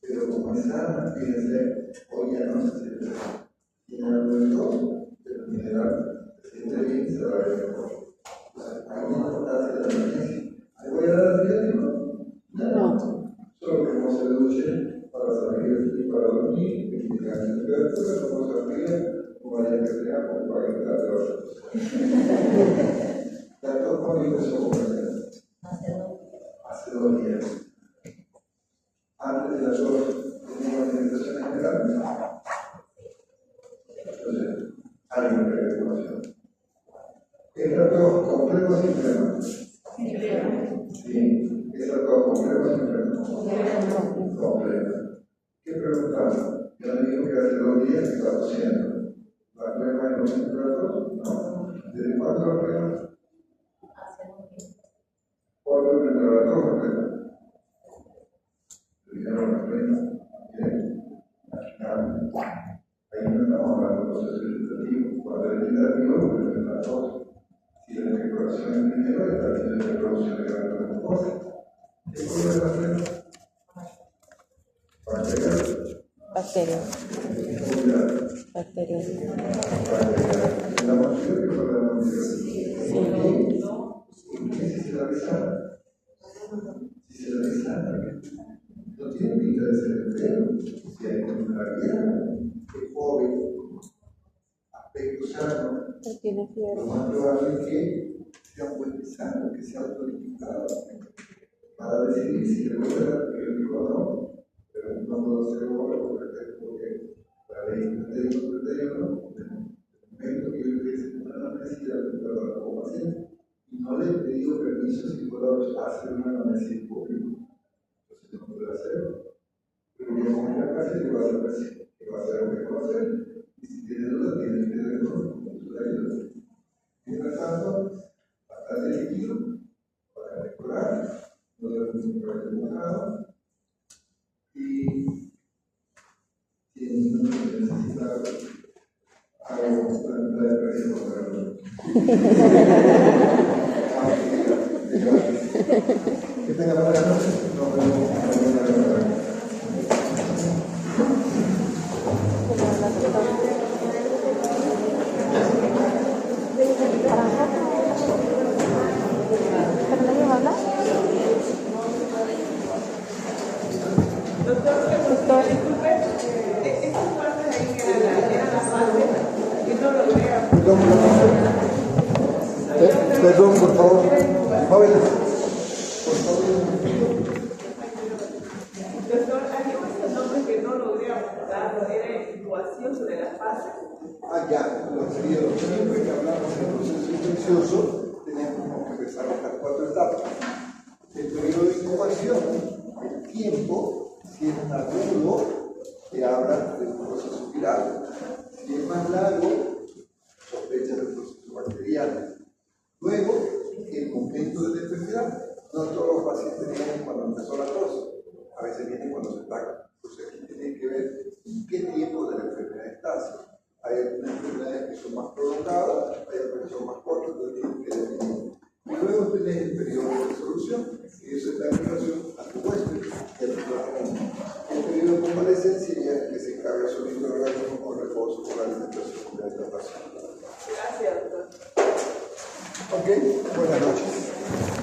Pero como está, fíjense, hoy ya no se siente. Tiene algo de todo, pero en general se siente bien y se va a ver mejor. Hay una importancia de la emergencia. ¿Le voy a dar antibiótico? No. Solo que no se duche para salir y para dormir, que tiene la temperatura, no se ríe, o vaya que sea, como para que trate de otra cosa. ¿Ya todo con ingreso hace 2 días? Antes de las 2 tenía una alimentación general. Entonces, alguien me reconoció. ¿Es tratado complejo sin enfermo? Sí. ¿Es tratado complejo sin enfermo? Complejo. ¿Qué preguntamos? Yo le digo que hace 2 días que está tosiendo. ¿La prueba en los temperaturas? No. ¿Desde cuándo la prueba? ¿Cuándo es el laboratorio? Dijeron la prueba. Bien. Ahí no estamos hablando de proceso legislativo. Cuando es legislativo, pues es la cosa. Si la incorporación es primero, está bien de reproducción de grandes cosas. ¿Qué cosa es la prueba? Bacterias. Bacterias. Bacterias. La bacteria que podemos decir. Sí. ¿Por qué si se la besara? Si se la besara, no tiene pinta de ser enfermo. Si hay una guerra, es joven, aspecto sano, No tiene lo fiebre. más probable es que sea un buen sano, que sea autolimitado, para decidir si le gusta el antibiótico o no. Pero no puedo hacer ahora porque la ley 31 del momento que yo empiece con una anestesia de trabajo como paciente, y no le he pedido permiso si puedo hacer una anestesia pública. Entonces no puedo hacerlo. Pero yo como en la casa, yo voy a saber que va a hacer lo que va a hacer. Y si tiene dudas, tiene que verlo con su ayuda. Mientras tanto, bastante líquido para mejorar, no debe ningún problema mojado. Y si el niño necesita algo para el para que tenga buenas noches. Nos vemos mañana. Perdón, por favor. Jóvenes. Por favor. Doctor, hay un nombre que no logré abordar, era incubación sobre la fase. Ya, los periodos. Siempre que hablamos del proceso infeccioso, tenemos que empezar a estas 4 etapas. El periodo de incubación, el tiempo, si es un agudo, que habla del proceso viral. Si es más largo, sospecha del proceso bacteriano. Luego, el momento de la enfermedad. No todos los pacientes vienen cuando empezó la tos, a veces vienen cuando se ataca. Entonces, aquí tiene que ver en qué tiempo de la enfermedad estás. Hay algunas enfermedades que son más prolongadas, hay otras que son más cortas, entonces tienes que definir. Y luego tenés el periodo de resolución, y eso está en relación a tu huésped y a tu tratamiento. El periodo de convalecencia ya es que se encarga solito del organismo con reposo, con la alimentación de la hidratación. Gracias, doctor. Ok, buenas noches.